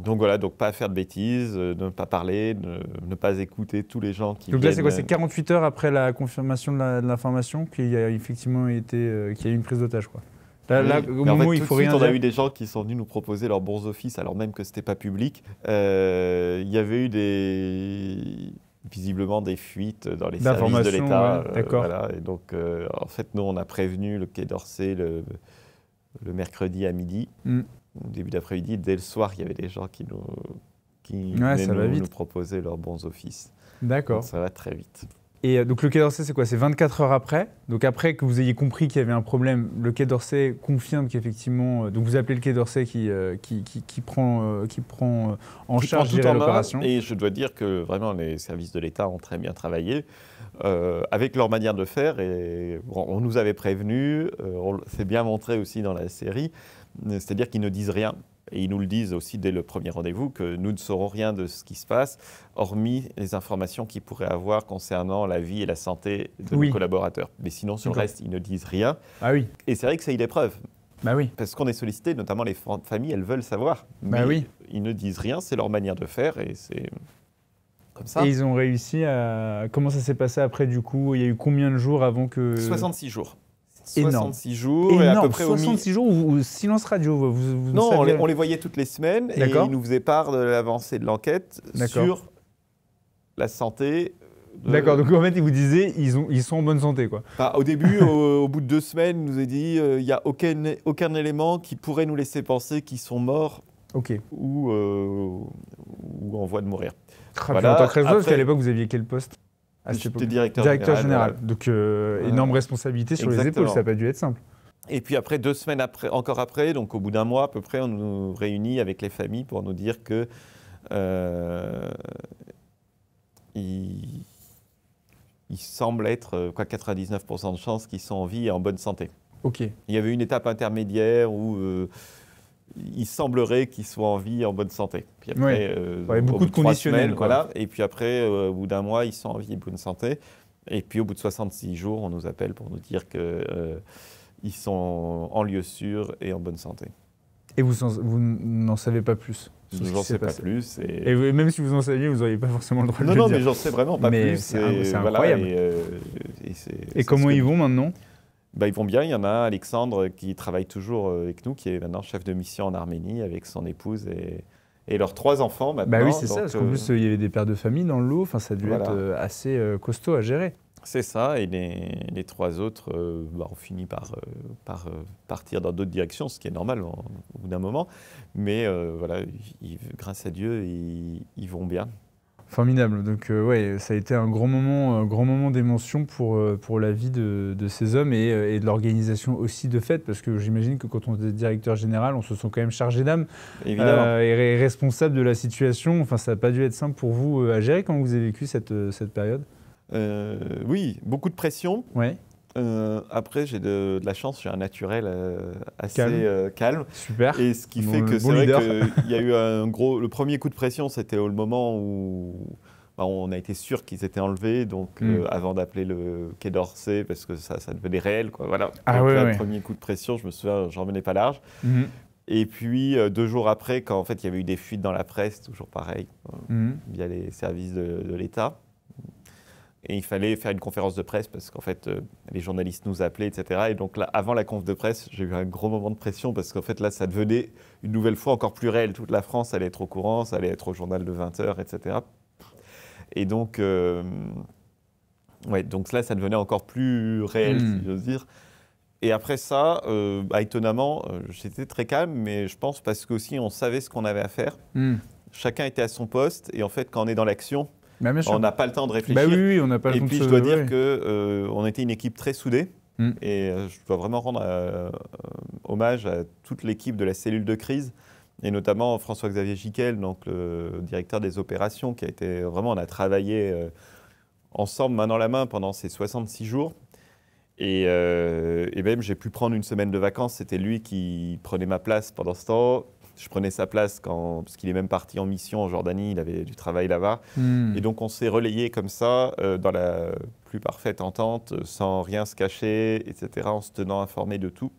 [SPEAKER 1] donc voilà, donc pas faire de bêtises, ne pas parler, ne pas écouter tous les gens qui
[SPEAKER 2] Donc là, c'est quoi? C'est 48 heures après la confirmation de l'information qu'il y a effectivement qu'il y a eu une prise d'otage, quoi. Là, au moment où il faut rien dire.
[SPEAKER 1] On a eu des gens qui sont venus nous proposer leurs bons offices, alors même que c'était pas public. Il y avait eu visiblement des fuites dans les services de l'État. Voilà. Et donc, en fait, nous, on a prévenu le Quai d'Orsay le mercredi à midi. Au début d'après-midi, dès le soir, il y avait des gens qui venaient nous proposer leurs bons offices.
[SPEAKER 2] D'accord.
[SPEAKER 1] Donc ça va très vite.
[SPEAKER 2] Et donc le Quai d'Orsay, c'est quoi? C'est 24 heures après. Donc après que vous ayez compris qu'il y avait un problème, le Quai d'Orsay confirme qu'effectivement... donc vous appelez le Quai d'Orsay qui prend en charge l'opération.
[SPEAKER 1] Et je dois dire que vraiment les services de l'État ont très bien travaillé avec leur manière de faire. Et on nous avait prévenus, c'est bien montré aussi dans la série. C'est-à-dire qu'ils ne disent rien, et ils nous le disent aussi dès le premier rendez-vous, que nous ne saurons rien de ce qui se passe, hormis les informations qu'ils pourraient avoir concernant la vie et la santé de nos collaborateurs. Mais sinon, sur le reste, ils ne disent rien.
[SPEAKER 2] Ah oui.
[SPEAKER 1] Et c'est vrai que c'est une épreuve.
[SPEAKER 2] Bah oui.
[SPEAKER 1] Parce qu'on est sollicité, notamment les familles, elles veulent savoir. Mais ils ne disent rien, c'est leur manière de faire, et c'est... comme ça.
[SPEAKER 2] Et ils ont réussi à... Comment ça s'est passé après, du coup? Il y a eu combien de jours avant que...
[SPEAKER 1] 66 jours.
[SPEAKER 2] Énorme.
[SPEAKER 1] 66 jours.
[SPEAKER 2] Énorme.
[SPEAKER 1] Et à peu près
[SPEAKER 2] 66 jours ou silence radio
[SPEAKER 1] Non, on les voyait toutes les semaines et ils nous faisaient part de l'avancée de l'enquête sur la santé.
[SPEAKER 2] D'accord, donc en fait, ils vous disaient ils sont en bonne santé, quoi.
[SPEAKER 1] Enfin, au début, au bout de 2 semaines, ils nous a dit il n'y a aucun élément qui pourrait nous laisser penser qu'ils sont morts ou en voie de mourir.
[SPEAKER 2] Voilà. En tant que réseau, parce qu'à l'époque, vous aviez quel poste?
[SPEAKER 1] J'étais directeur
[SPEAKER 2] général. Voilà. Donc, énorme responsabilité sur les épaules, ça n'a pas dû être simple.
[SPEAKER 1] Et puis après, 2 semaines encore après, donc au bout d'un mois à peu près, on nous réunit avec les familles pour nous dire que il semble être 99% de chances qu'ils sont en vie et en bonne santé.
[SPEAKER 2] Ok.
[SPEAKER 1] Il y avait une étape intermédiaire où il semblerait qu'ils soient en vie et en bonne santé. Puis après,
[SPEAKER 2] beaucoup de conditionnels.
[SPEAKER 1] Voilà. Et puis après, au bout d'un mois, ils sont en vie et bonne santé. Et puis au bout de 66 jours, on nous appelle pour nous dire qu'ils sont en lieu sûr et en bonne santé.
[SPEAKER 2] Et vous n'en savez pas plus?
[SPEAKER 1] Je n'en sais pas plus.
[SPEAKER 2] Et même si vous en saviez, vous n'auriez pas forcément le droit de le dire.
[SPEAKER 1] Non, mais j'en sais vraiment pas plus.
[SPEAKER 2] C'est incroyable. Et comment ils vont maintenant?
[SPEAKER 1] Ils vont bien. Il y en a un, Alexandre, qui travaille toujours avec nous, qui est maintenant chef de mission en Arménie avec son épouse et leurs 3 enfants maintenant.
[SPEAKER 2] Bah oui, c'est ça, parce qu'en plus, il y avait des pères de famille dans le lot. Enfin, ça a dû être assez costaud à gérer.
[SPEAKER 1] C'est ça, et les 3 autres ont fini par partir dans d'autres directions, ce qui est normal au bout d'un moment. Mais grâce à Dieu, ils vont bien.
[SPEAKER 2] Formidable. Donc ça a été un grand moment d'émotion pour la vie de ces hommes et de l'organisation aussi de fait, parce que j'imagine que quand on est directeur général, on se sent quand même chargé d'âme et responsable de la situation. Enfin, ça n'a pas dû être simple pour vous à gérer. Comment vous avez vécu cette période?
[SPEAKER 1] Oui, beaucoup de pression.
[SPEAKER 2] Ouais.
[SPEAKER 1] Après, j'ai de la chance, j'ai un naturel assez calme.
[SPEAKER 2] Super.
[SPEAKER 1] Et ce qui fait que c'est vrai qu'il y a eu le premier coup de pression, c'était au moment où on a été sûr qu'ils étaient enlevés, donc avant d'appeler le Quai d'Orsay, parce que ça devenait réel, quoi. Voilà. Le premier coup de pression, je me souviens, j'en revenais pas large. Et puis 2 jours après, quand en fait il y avait eu des fuites dans la presse, toujours pareil, via les services de l'État. Et il fallait faire une conférence de presse parce qu'en fait, les journalistes nous appelaient, etc. Et donc là, avant la conf de presse, j'ai eu un gros moment de pression parce qu'en fait, là, ça devenait une nouvelle fois encore plus réel. Toute la France allait être au courant, ça allait être au journal de 20h, etc. Et donc, donc là, ça devenait encore plus réel, si j'ose dire. Et après ça, étonnamment, j'étais très calme, mais je pense parce qu'aussi, on savait ce qu'on avait à faire. Chacun était à son poste. Et en fait, quand on est dans l'action,
[SPEAKER 2] Bah, bien sûr.
[SPEAKER 1] On n'a pas le temps de réfléchir.
[SPEAKER 2] Bah oui, on n'a pas le
[SPEAKER 1] Et
[SPEAKER 2] temps de
[SPEAKER 1] puis,
[SPEAKER 2] se-
[SPEAKER 1] je dois dire
[SPEAKER 2] ouais.
[SPEAKER 1] qu'on était une équipe très soudée.
[SPEAKER 2] Mm.
[SPEAKER 1] Et je dois vraiment rendre hommage à toute l'équipe de la cellule de crise, et notamment François-Xavier Giquel, donc le directeur des opérations, qui a été vraiment, on a travaillé ensemble, main dans la main, pendant ces 66 jours. Et même, j'ai pu prendre une semaine de vacances. C'était lui qui prenait ma place pendant ce temps. Je prenais sa place parce qu'il est même parti en mission en Jordanie, il avait du travail là-bas.
[SPEAKER 2] Mm.
[SPEAKER 1] Et donc on s'est relayé comme ça, dans la plus parfaite entente, sans rien se cacher, etc., en se tenant informé de tout.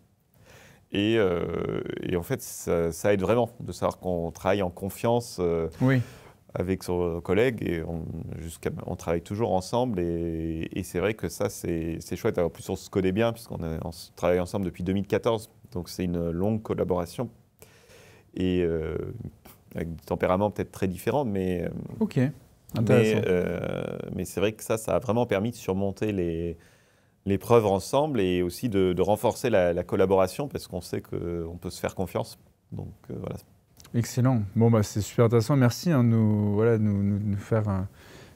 [SPEAKER 1] Et en fait, ça aide vraiment de savoir qu'on travaille en confiance
[SPEAKER 2] Oui.
[SPEAKER 1] avec son collègue, et on travaille toujours ensemble. Et c'est vrai que ça, c'est chouette. En plus, on se connaît bien, puisqu'on travaille ensemble depuis 2014. Donc c'est une longue collaboration. Et avec des tempéraments peut-être très différents, mais
[SPEAKER 2] Ok. Intéressant.
[SPEAKER 1] mais c'est vrai que ça a vraiment permis de surmonter l'épreuve ensemble, et aussi de renforcer la collaboration, parce qu'on sait qu'on peut se faire confiance. Donc voilà.
[SPEAKER 2] Excellent. Bon, bah, c'est super intéressant. Merci de nous faire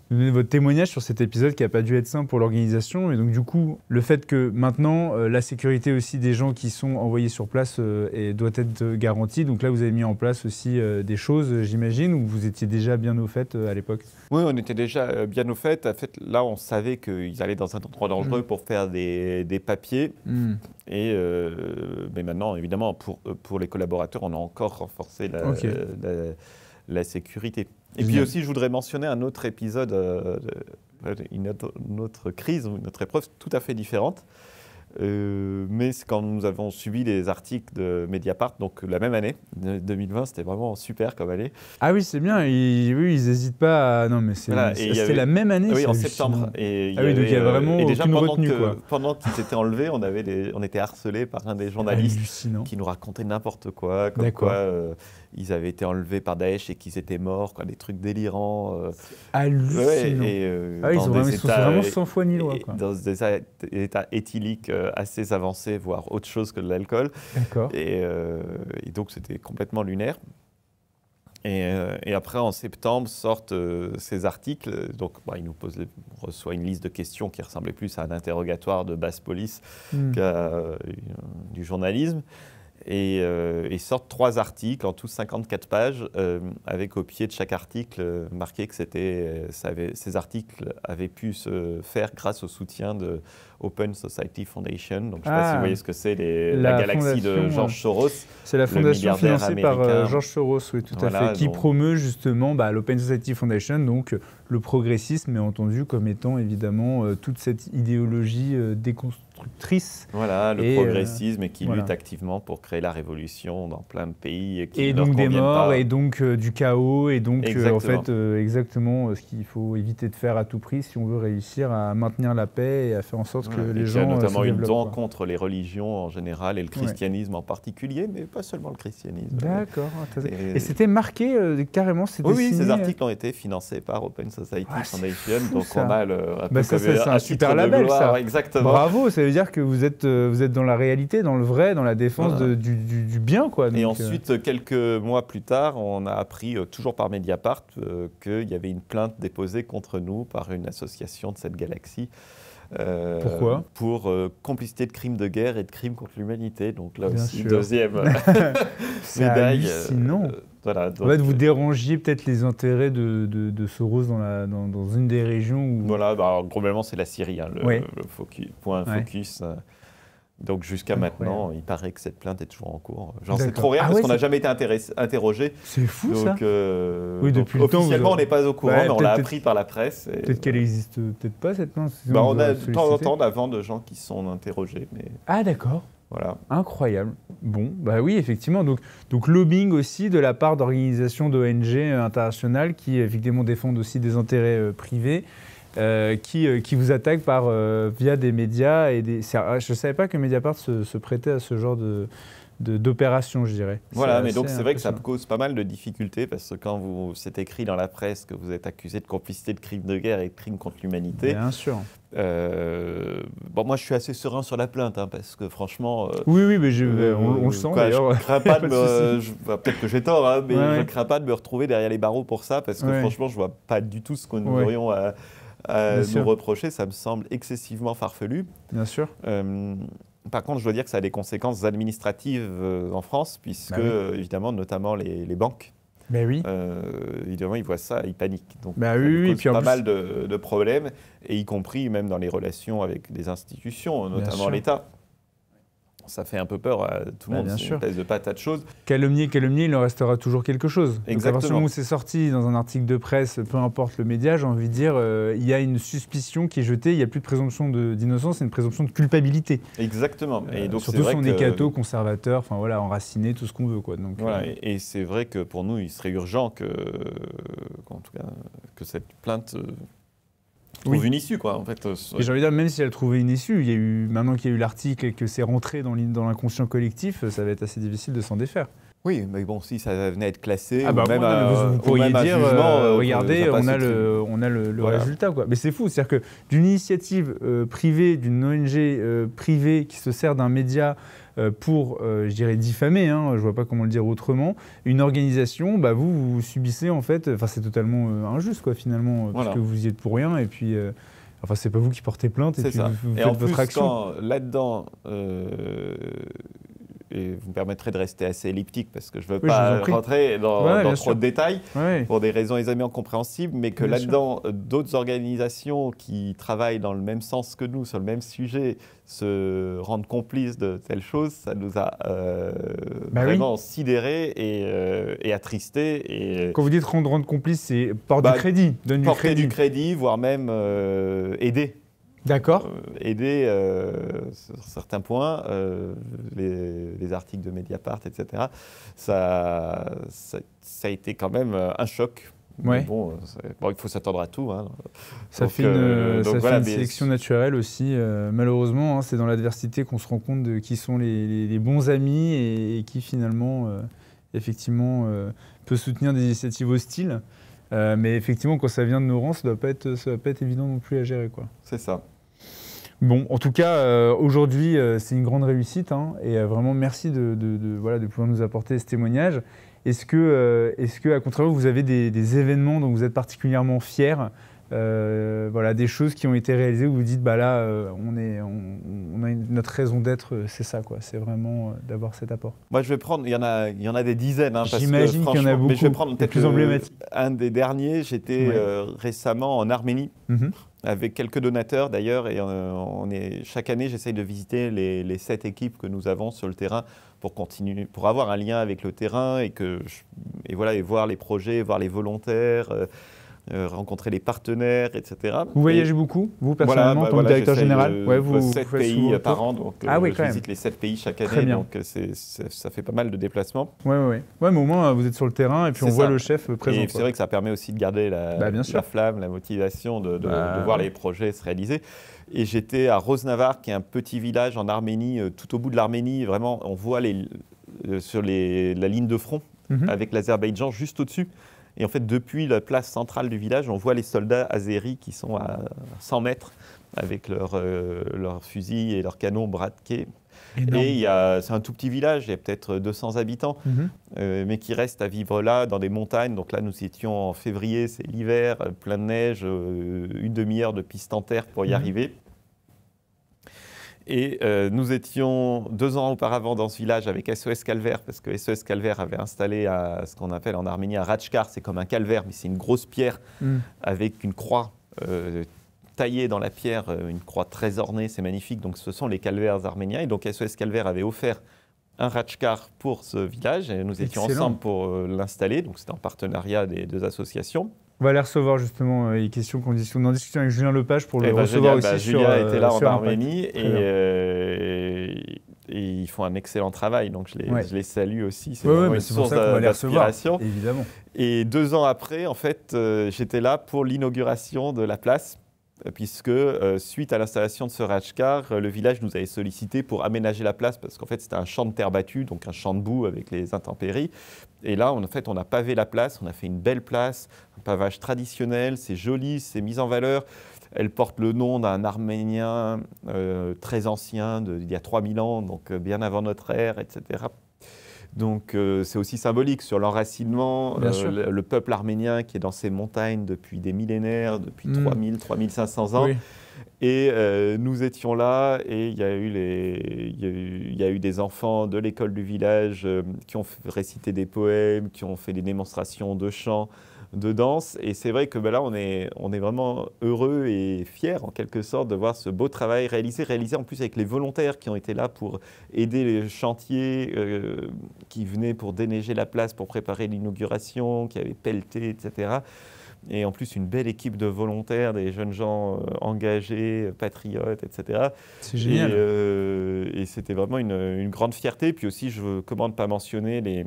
[SPEAKER 2] nous donner votre témoignage sur cet épisode qui n'a pas dû être simple pour l'organisation. Et donc, du coup, le fait que maintenant, la sécurité aussi des gens qui sont envoyés sur place doit être garantie. Donc là, vous avez mis en place aussi des choses, j'imagine, ou vous étiez déjà bien au fait à l'époque?
[SPEAKER 1] Oui, on était déjà bien au fait. En fait, là, on savait qu'ils allaient dans un endroit dangereux pour faire des papiers.
[SPEAKER 2] Mm.
[SPEAKER 1] Mais maintenant, évidemment, pour les collaborateurs, on a encore renforcé la sécurité. Et puis aussi, je voudrais mentionner un autre épisode, une autre crise, une autre épreuve tout à fait différente. Mais c'est quand nous avons subi les articles de Mediapart, donc la même année, 2020, c'était vraiment super comme année.
[SPEAKER 2] Ah oui, c'est bien. Oui, ils n'hésitent pas à... Non, mais
[SPEAKER 1] Voilà, et il y
[SPEAKER 2] c'était
[SPEAKER 1] avait-
[SPEAKER 2] la même année.
[SPEAKER 1] Oui,
[SPEAKER 2] c'est
[SPEAKER 1] en
[SPEAKER 2] hallucinant.
[SPEAKER 1] septembre. Et
[SPEAKER 2] Ah oui, donc il y a vraiment
[SPEAKER 1] et déjà,
[SPEAKER 2] aucune retenue, quoi.
[SPEAKER 1] pendant qu'ils étaient enlevés, on était harcelés par un des journalistes
[SPEAKER 2] Hallucinant.
[SPEAKER 1] qui nous racontait n'importe quoi, comme
[SPEAKER 2] D'accord.
[SPEAKER 1] quoi ils avaient été enlevés par Daesh et qu'ils étaient morts, quoi, des trucs délirants.
[SPEAKER 2] Hallucinant.
[SPEAKER 1] Dans
[SPEAKER 2] Ils sont
[SPEAKER 1] des
[SPEAKER 2] vraiment
[SPEAKER 1] états,
[SPEAKER 2] sans foi ni loi, quoi.
[SPEAKER 1] dans des états éthyliques assez avancés, voire autre chose que de l'alcool.
[SPEAKER 2] D'accord.
[SPEAKER 1] Et donc, c'était complètement lunaire. Et après, en septembre, sortent ces articles. Donc, on reçoit une liste de questions qui ressemblait plus à un interrogatoire de basse police
[SPEAKER 2] Mm.
[SPEAKER 1] qu'à du journalisme. Et sortent 3 articles, en tout 54 pages, avec au pied de chaque article marqué que ces articles avaient pu se faire grâce au soutien de Open Society Foundation. Donc, je ne sais pas si vous voyez ce que c'est, la galaxie de
[SPEAKER 2] fondation,
[SPEAKER 1] George Soros.
[SPEAKER 2] C'est la fondation
[SPEAKER 1] milliardaire
[SPEAKER 2] financée par
[SPEAKER 1] américain.
[SPEAKER 2] George Soros, oui, tout à
[SPEAKER 1] Voilà,
[SPEAKER 2] fait, qui
[SPEAKER 1] donc-
[SPEAKER 2] promeut justement l'Open Society Foundation, donc le progressisme est entendu comme étant évidemment toute cette idéologie déconstructrice.
[SPEAKER 1] Voilà, le
[SPEAKER 2] Et,
[SPEAKER 1] progressisme, et qui
[SPEAKER 2] voilà.
[SPEAKER 1] lutte activement pour créer la révolution dans plein de pays et qui
[SPEAKER 2] Et
[SPEAKER 1] ne leur
[SPEAKER 2] donc des
[SPEAKER 1] conviennent
[SPEAKER 2] morts,
[SPEAKER 1] pas.
[SPEAKER 2] et donc du chaos, et donc en
[SPEAKER 1] Exactement.
[SPEAKER 2] fait exactement ce qu'il faut éviter de faire à tout prix si on veut réussir à maintenir la paix et à faire en sorte
[SPEAKER 1] Voilà,
[SPEAKER 2] que
[SPEAKER 1] et
[SPEAKER 2] les
[SPEAKER 1] qui a
[SPEAKER 2] gens
[SPEAKER 1] notamment
[SPEAKER 2] se
[SPEAKER 1] une
[SPEAKER 2] développent,
[SPEAKER 1] dent
[SPEAKER 2] quoi.
[SPEAKER 1] contre les religions en général et le christianisme en particulier, mais pas seulement le christianisme.
[SPEAKER 2] D'accord.
[SPEAKER 1] Et-
[SPEAKER 2] Et c'était marqué carrément, c'était
[SPEAKER 1] Oui,
[SPEAKER 2] signé,
[SPEAKER 1] ces articles ont été financés par Open Society
[SPEAKER 2] Ah, c'est
[SPEAKER 1] Foundation,
[SPEAKER 2] fou,
[SPEAKER 1] donc
[SPEAKER 2] ça.
[SPEAKER 1] on a un
[SPEAKER 2] Bah,
[SPEAKER 1] peu
[SPEAKER 2] ça,
[SPEAKER 1] comme
[SPEAKER 2] c'est un
[SPEAKER 1] à
[SPEAKER 2] super
[SPEAKER 1] titre de
[SPEAKER 2] label,
[SPEAKER 1] gloire,
[SPEAKER 2] ça.
[SPEAKER 1] exactement.
[SPEAKER 2] Bravo, ça veut dire que vous êtes dans la réalité, dans le vrai, dans la défense
[SPEAKER 1] Voilà.
[SPEAKER 2] du bien, quoi.
[SPEAKER 1] Et
[SPEAKER 2] Donc,
[SPEAKER 1] ensuite, quelques mois plus tard, on a appris, toujours par Mediapart, qu'il y avait une plainte déposée contre nous par une association de cette galaxie.
[SPEAKER 2] Pourquoi ?
[SPEAKER 1] Pour complicité de crimes de guerre et de crimes contre l'humanité. Donc là
[SPEAKER 2] Bien
[SPEAKER 1] aussi,
[SPEAKER 2] sûr.
[SPEAKER 1] deuxième
[SPEAKER 2] c'est
[SPEAKER 1] médaille.
[SPEAKER 2] hallucinant.
[SPEAKER 1] Voilà,
[SPEAKER 2] En
[SPEAKER 1] donc,
[SPEAKER 2] fait, vous dérangiez peut-être les intérêts de Soros dans une des régions où...
[SPEAKER 1] voilà, alors, globalement, c'est la Syrie, hein,
[SPEAKER 2] Ouais.
[SPEAKER 1] le point
[SPEAKER 2] Ouais.
[SPEAKER 1] focus. Donc jusqu'à
[SPEAKER 2] Incroyable.
[SPEAKER 1] maintenant, il paraît que cette plainte est toujours en cours. J'en sais
[SPEAKER 2] D'accord.
[SPEAKER 1] trop rien
[SPEAKER 2] Ah
[SPEAKER 1] parce
[SPEAKER 2] ouais,
[SPEAKER 1] qu'on n'a
[SPEAKER 2] c'est-
[SPEAKER 1] jamais été interrogé.
[SPEAKER 2] C'est fou, ça.
[SPEAKER 1] Donc,
[SPEAKER 2] Oui,
[SPEAKER 1] donc,
[SPEAKER 2] depuis le temps,
[SPEAKER 1] officiellement,
[SPEAKER 2] vous-
[SPEAKER 1] on n'est pas au courant,
[SPEAKER 2] Ouais,
[SPEAKER 1] mais on l'a
[SPEAKER 2] peut-être-
[SPEAKER 1] appris par la presse. et
[SPEAKER 2] Peut-être qu'elle
[SPEAKER 1] voilà.
[SPEAKER 2] existe peut-être pas, cette plainte. sinon
[SPEAKER 1] Bah,
[SPEAKER 2] on
[SPEAKER 1] on
[SPEAKER 2] doit
[SPEAKER 1] a de temps en
[SPEAKER 2] solliciter.
[SPEAKER 1] temps d'avant de gens qui sont interrogés, mais
[SPEAKER 2] Ah, d'accord.
[SPEAKER 1] voilà.
[SPEAKER 2] Incroyable. Bon, bah oui, effectivement. Donc lobbying aussi de la part d'organisations d'ONG internationales qui effectivement défendent aussi des intérêts privés, qui vous attaquent via des médias. Je ne savais pas que Mediapart se prêtait à ce genre d'opération, je dirais.
[SPEAKER 1] Voilà, mais donc
[SPEAKER 2] assez
[SPEAKER 1] c'est vrai que ça
[SPEAKER 2] impressionnant.
[SPEAKER 1] cause pas mal de difficultés parce que quand c'est écrit dans la presse que vous êtes accusé de complicité de crimes de guerre et de crimes contre l'humanité,
[SPEAKER 2] Bien sûr.
[SPEAKER 1] bon, moi je suis assez serein sur la plainte parce que franchement,
[SPEAKER 2] Oui, mais on le sent
[SPEAKER 1] quoi,
[SPEAKER 2] d'ailleurs.
[SPEAKER 1] je crains pas de
[SPEAKER 2] Pas de
[SPEAKER 1] peut-être que j'ai tort, hein, mais
[SPEAKER 2] Ouais,
[SPEAKER 1] je
[SPEAKER 2] ouais.
[SPEAKER 1] crains pas de me retrouver derrière les barreaux pour ça parce que
[SPEAKER 2] Ouais.
[SPEAKER 1] franchement je vois pas du tout ce que nous
[SPEAKER 2] Ouais.
[SPEAKER 1] aurions à
[SPEAKER 2] Bien sûr.
[SPEAKER 1] nous reprocher. Ça me semble excessivement farfelu.
[SPEAKER 2] Bien sûr.
[SPEAKER 1] Par contre, je dois dire que ça a des conséquences administratives en France, puisque,
[SPEAKER 2] Bah oui.
[SPEAKER 1] évidemment, notamment les banques,
[SPEAKER 2] Ben oui.
[SPEAKER 1] évidemment, ils voient ça, ils paniquent. Donc,
[SPEAKER 2] Bah
[SPEAKER 1] ça
[SPEAKER 2] oui,
[SPEAKER 1] nous
[SPEAKER 2] oui,
[SPEAKER 1] cause
[SPEAKER 2] puis en
[SPEAKER 1] pas
[SPEAKER 2] plus-
[SPEAKER 1] mal de problèmes, et y compris même dans les relations avec des institutions,
[SPEAKER 2] Bien
[SPEAKER 1] notamment
[SPEAKER 2] sûr.
[SPEAKER 1] l'État. Ça fait un peu peur à tout le
[SPEAKER 2] Bah,
[SPEAKER 1] monde,
[SPEAKER 2] bien
[SPEAKER 1] c'est
[SPEAKER 2] sûr.
[SPEAKER 1] une espèce de patate chaude.
[SPEAKER 2] Calomnier, il en restera toujours quelque chose. Donc à partir du
[SPEAKER 1] Exactement.
[SPEAKER 2] moment où c'est sorti dans un article de presse, peu importe le média, j'ai envie de dire, il y a une suspicion qui est jetée, il n'y a plus de présomption d'innocence, c'est une présomption de culpabilité.
[SPEAKER 1] Exactement. Et donc,
[SPEAKER 2] Surtout
[SPEAKER 1] c'est
[SPEAKER 2] si
[SPEAKER 1] vrai
[SPEAKER 2] on
[SPEAKER 1] que,
[SPEAKER 2] est catho, conservateur, enfin voilà, enraciné, tout ce qu'on veut. Quoi. Donc,
[SPEAKER 1] voilà, et c'est vrai que pour nous, il serait urgent qu'en tout cas, que cette plainte trouve
[SPEAKER 2] Oui.
[SPEAKER 1] une issue, quoi. En fait,
[SPEAKER 2] Et j'ai envie de dire, même si elle trouvait une issue, maintenant qu'il y a eu l'article et que c'est rentré dans l'inconscient collectif, ça va être assez difficile de s'en défaire.
[SPEAKER 1] Oui, mais bon, si ça venait à être classé,
[SPEAKER 2] Ah bah
[SPEAKER 1] ou même,
[SPEAKER 2] ouais, non, mais vous
[SPEAKER 1] ou
[SPEAKER 2] pourriez
[SPEAKER 1] même un
[SPEAKER 2] dire,
[SPEAKER 1] jugement, que
[SPEAKER 2] regardez,
[SPEAKER 1] ça passe
[SPEAKER 2] on a
[SPEAKER 1] au-dessus.
[SPEAKER 2] le
[SPEAKER 1] Voilà.
[SPEAKER 2] résultat. Quoi. Mais c'est fou, c'est-à-dire que d'une initiative privée, d'une ONG privée qui se sert d'un média pour, je dirais, diffamer, hein, je vois pas comment le dire autrement, une organisation, bah, vous subissez en fait, enfin c'est totalement injuste quoi finalement,
[SPEAKER 1] Voilà.
[SPEAKER 2] parce que vous y êtes pour rien et puis, enfin c'est pas vous qui portez plainte et
[SPEAKER 1] C'est
[SPEAKER 2] puis
[SPEAKER 1] ça.
[SPEAKER 2] vous
[SPEAKER 1] Et
[SPEAKER 2] faites
[SPEAKER 1] en
[SPEAKER 2] votre
[SPEAKER 1] plus,
[SPEAKER 2] action.
[SPEAKER 1] quand là-dedans, et vous me permettrez de rester assez elliptique parce que je ne veux
[SPEAKER 2] Oui, je vous en
[SPEAKER 1] pas
[SPEAKER 2] prie.
[SPEAKER 1] rentrer dans,
[SPEAKER 2] Ouais,
[SPEAKER 1] dans
[SPEAKER 2] bien
[SPEAKER 1] trop
[SPEAKER 2] sûr.
[SPEAKER 1] de détails
[SPEAKER 2] Ouais.
[SPEAKER 1] pour des raisons aisément compréhensibles, mais que
[SPEAKER 2] Bien
[SPEAKER 1] là-dedans, d'autres organisations qui travaillent dans le même sens que nous, sur le même sujet, se rendent complices de telles choses, ça nous a
[SPEAKER 2] Bah oui.
[SPEAKER 1] vraiment sidérés et attristés. Et
[SPEAKER 2] Quand vous dites rendre complice, c'est porte
[SPEAKER 1] Bah,
[SPEAKER 2] du crédit, donne du
[SPEAKER 1] porter
[SPEAKER 2] crédit.
[SPEAKER 1] du crédit, voire même aider.
[SPEAKER 2] D'accord.
[SPEAKER 1] Aider sur certains points, les articles de Mediapart, etc. Ça a été quand même un choc.
[SPEAKER 2] Ouais.
[SPEAKER 1] Mais bon, il faut s'attendre à tout. Hein.
[SPEAKER 2] Ça
[SPEAKER 1] Donc,
[SPEAKER 2] fait une,
[SPEAKER 1] donc
[SPEAKER 2] ça
[SPEAKER 1] voilà,
[SPEAKER 2] fait une
[SPEAKER 1] mais-
[SPEAKER 2] sélection naturelle aussi. Malheureusement, hein, c'est dans l'adversité qu'on se rend compte de qui sont les bons amis et qui finalement, effectivement, peut soutenir des initiatives hostiles. Mais effectivement, quand ça vient de nos rangs, ça doit pas être évident non plus à gérer, quoi.
[SPEAKER 1] C'est ça.
[SPEAKER 2] Bon, en tout cas, aujourd'hui, c'est une grande réussite. Hein, et vraiment, merci de pouvoir nous apporter ce témoignage. Est-ce que, à contrario, vous avez des événements dont vous êtes particulièrement fiers, des choses qui ont été réalisées où vous dites, bah là, on a notre raison d'être, c'est ça, quoi. C'est vraiment d'avoir cet apport.
[SPEAKER 1] Moi, je vais prendre. Il y en a des dizaines. Hein, parce que,
[SPEAKER 2] J'imagine qu'il y en a
[SPEAKER 1] franchement,
[SPEAKER 2] beaucoup.
[SPEAKER 1] Mais je vais prendre
[SPEAKER 2] Les
[SPEAKER 1] peut-être
[SPEAKER 2] plus emblématiques.
[SPEAKER 1] un des derniers. J'étais
[SPEAKER 2] Ouais.
[SPEAKER 1] récemment en Arménie.
[SPEAKER 2] Mhm.
[SPEAKER 1] Avec quelques donateurs d'ailleurs, et chaque année j'essaye de visiter les 7 équipes que nous avons sur le terrain pour avoir un lien avec le terrain et voir les projets, voir les volontaires, rencontrer les partenaires, etc.
[SPEAKER 2] Vous voyagez beaucoup, vous, personnellement, en tant que directeur
[SPEAKER 1] j'essaye
[SPEAKER 2] général
[SPEAKER 1] de-
[SPEAKER 2] Ouais,
[SPEAKER 1] de
[SPEAKER 2] vous
[SPEAKER 1] 7
[SPEAKER 2] faites
[SPEAKER 1] pays
[SPEAKER 2] souvent le
[SPEAKER 1] par
[SPEAKER 2] tour
[SPEAKER 1] an, donc
[SPEAKER 2] Ah oui,
[SPEAKER 1] je
[SPEAKER 2] quand même.
[SPEAKER 1] visite les 7 pays chaque
[SPEAKER 2] Très
[SPEAKER 1] année,
[SPEAKER 2] bien.
[SPEAKER 1] donc ça fait pas mal de déplacements.
[SPEAKER 2] Ouais, mais au moins, vous êtes sur le terrain et puis on
[SPEAKER 1] C'est
[SPEAKER 2] voit
[SPEAKER 1] ça.
[SPEAKER 2] le chef présent.
[SPEAKER 1] Et
[SPEAKER 2] quoi.
[SPEAKER 1] c'est vrai que ça permet aussi de garder
[SPEAKER 2] Bah, bien sûr.
[SPEAKER 1] la flamme, la motivation de
[SPEAKER 2] Bah,
[SPEAKER 1] voir
[SPEAKER 2] ouais.
[SPEAKER 1] les projets se réaliser. Et j'étais à Rosnavar, qui est un petit village en Arménie, tout au bout de l'Arménie. Vraiment, on voit sur la ligne de front
[SPEAKER 2] Mhm.
[SPEAKER 1] avec l'Azerbaïdjan juste au-dessus. Et en fait, depuis la place centrale du village, on voit les soldats azéris qui sont à 100 mètres avec leurs fusils et leurs canons braqués.
[SPEAKER 2] Énorme.
[SPEAKER 1] Et c'est un tout petit village, il y a peut-être 200 habitants,
[SPEAKER 2] Mhm.
[SPEAKER 1] mais qui restent à vivre là, dans des montagnes. Donc là, nous étions en février, c'est l'hiver, plein de neige, une demi-heure de piste en terre pour y
[SPEAKER 2] Mhm.
[SPEAKER 1] arriver. Et nous étions 2 ans auparavant dans ce village avec SOS Calvaire, parce que SOS Calvaire avait installé ce qu'on appelle en Arménie un ratchkar, c'est comme un calvaire, mais c'est une grosse pierre
[SPEAKER 2] Mhm.
[SPEAKER 1] avec une croix taillée dans la pierre, une croix très ornée, c'est magnifique. Donc ce sont les calvaires arméniens. Et donc SOS Calvaire avait offert un ratchkar pour ce village, et nous étions
[SPEAKER 2] Excellent.
[SPEAKER 1] ensemble pour l'installer. Donc c'était en partenariat des 2 associations.
[SPEAKER 2] On va les recevoir justement, les questions qu'on discute. On en discute avec Julien Lepage pour le
[SPEAKER 1] Eh ben,
[SPEAKER 2] recevoir
[SPEAKER 1] génial.
[SPEAKER 2] aussi
[SPEAKER 1] Julien
[SPEAKER 2] sur
[SPEAKER 1] était là en
[SPEAKER 2] sur Impact.
[SPEAKER 1] Arménie
[SPEAKER 2] Très bien.
[SPEAKER 1] et ils font un excellent travail, donc
[SPEAKER 2] Ouais.
[SPEAKER 1] je les salue aussi. C'est
[SPEAKER 2] Ouais,
[SPEAKER 1] vraiment
[SPEAKER 2] mais
[SPEAKER 1] une
[SPEAKER 2] c'est pour
[SPEAKER 1] source
[SPEAKER 2] ça qu'on va les recevoir,
[SPEAKER 1] d'inspiration.
[SPEAKER 2] évidemment.
[SPEAKER 1] Et 2 ans après, en fait, j'étais là pour l'inauguration de la place. puisque suite à l'installation de ce ratchkar, le village nous avait sollicité pour aménager la place, parce qu'en fait c'était un champ de terre battue, donc un champ de boue avec les intempéries. Et là, en fait, on a pavé la place, on a fait une belle place, un pavage traditionnel, c'est joli, c'est mis en valeur. Elle porte le nom d'un Arménien très ancien, d'il y a 3000 ans, donc bien avant notre ère, etc. Donc c'est aussi symbolique sur l'enracinement, le peuple arménien qui est dans ces montagnes depuis des millénaires, depuis 3000, 3500 ans. Oui. Et nous étions là et il y a eu des enfants de l'école du village qui ont récité des poèmes, qui ont fait des démonstrations de chant, de danse. Et c'est vrai que là, on est vraiment heureux et fiers, en quelque sorte, de voir ce beau travail réalisé en plus avec les volontaires qui ont été là pour aider les chantiers, qui venaient pour déneiger la place, pour préparer l'inauguration, qui avaient pelleté, etc. Et en plus, une belle équipe de volontaires, des jeunes gens engagés, patriotes, etc.
[SPEAKER 2] C'est génial.
[SPEAKER 1] Et c'était vraiment une grande fierté. Puis aussi, comment ne pas mentionner les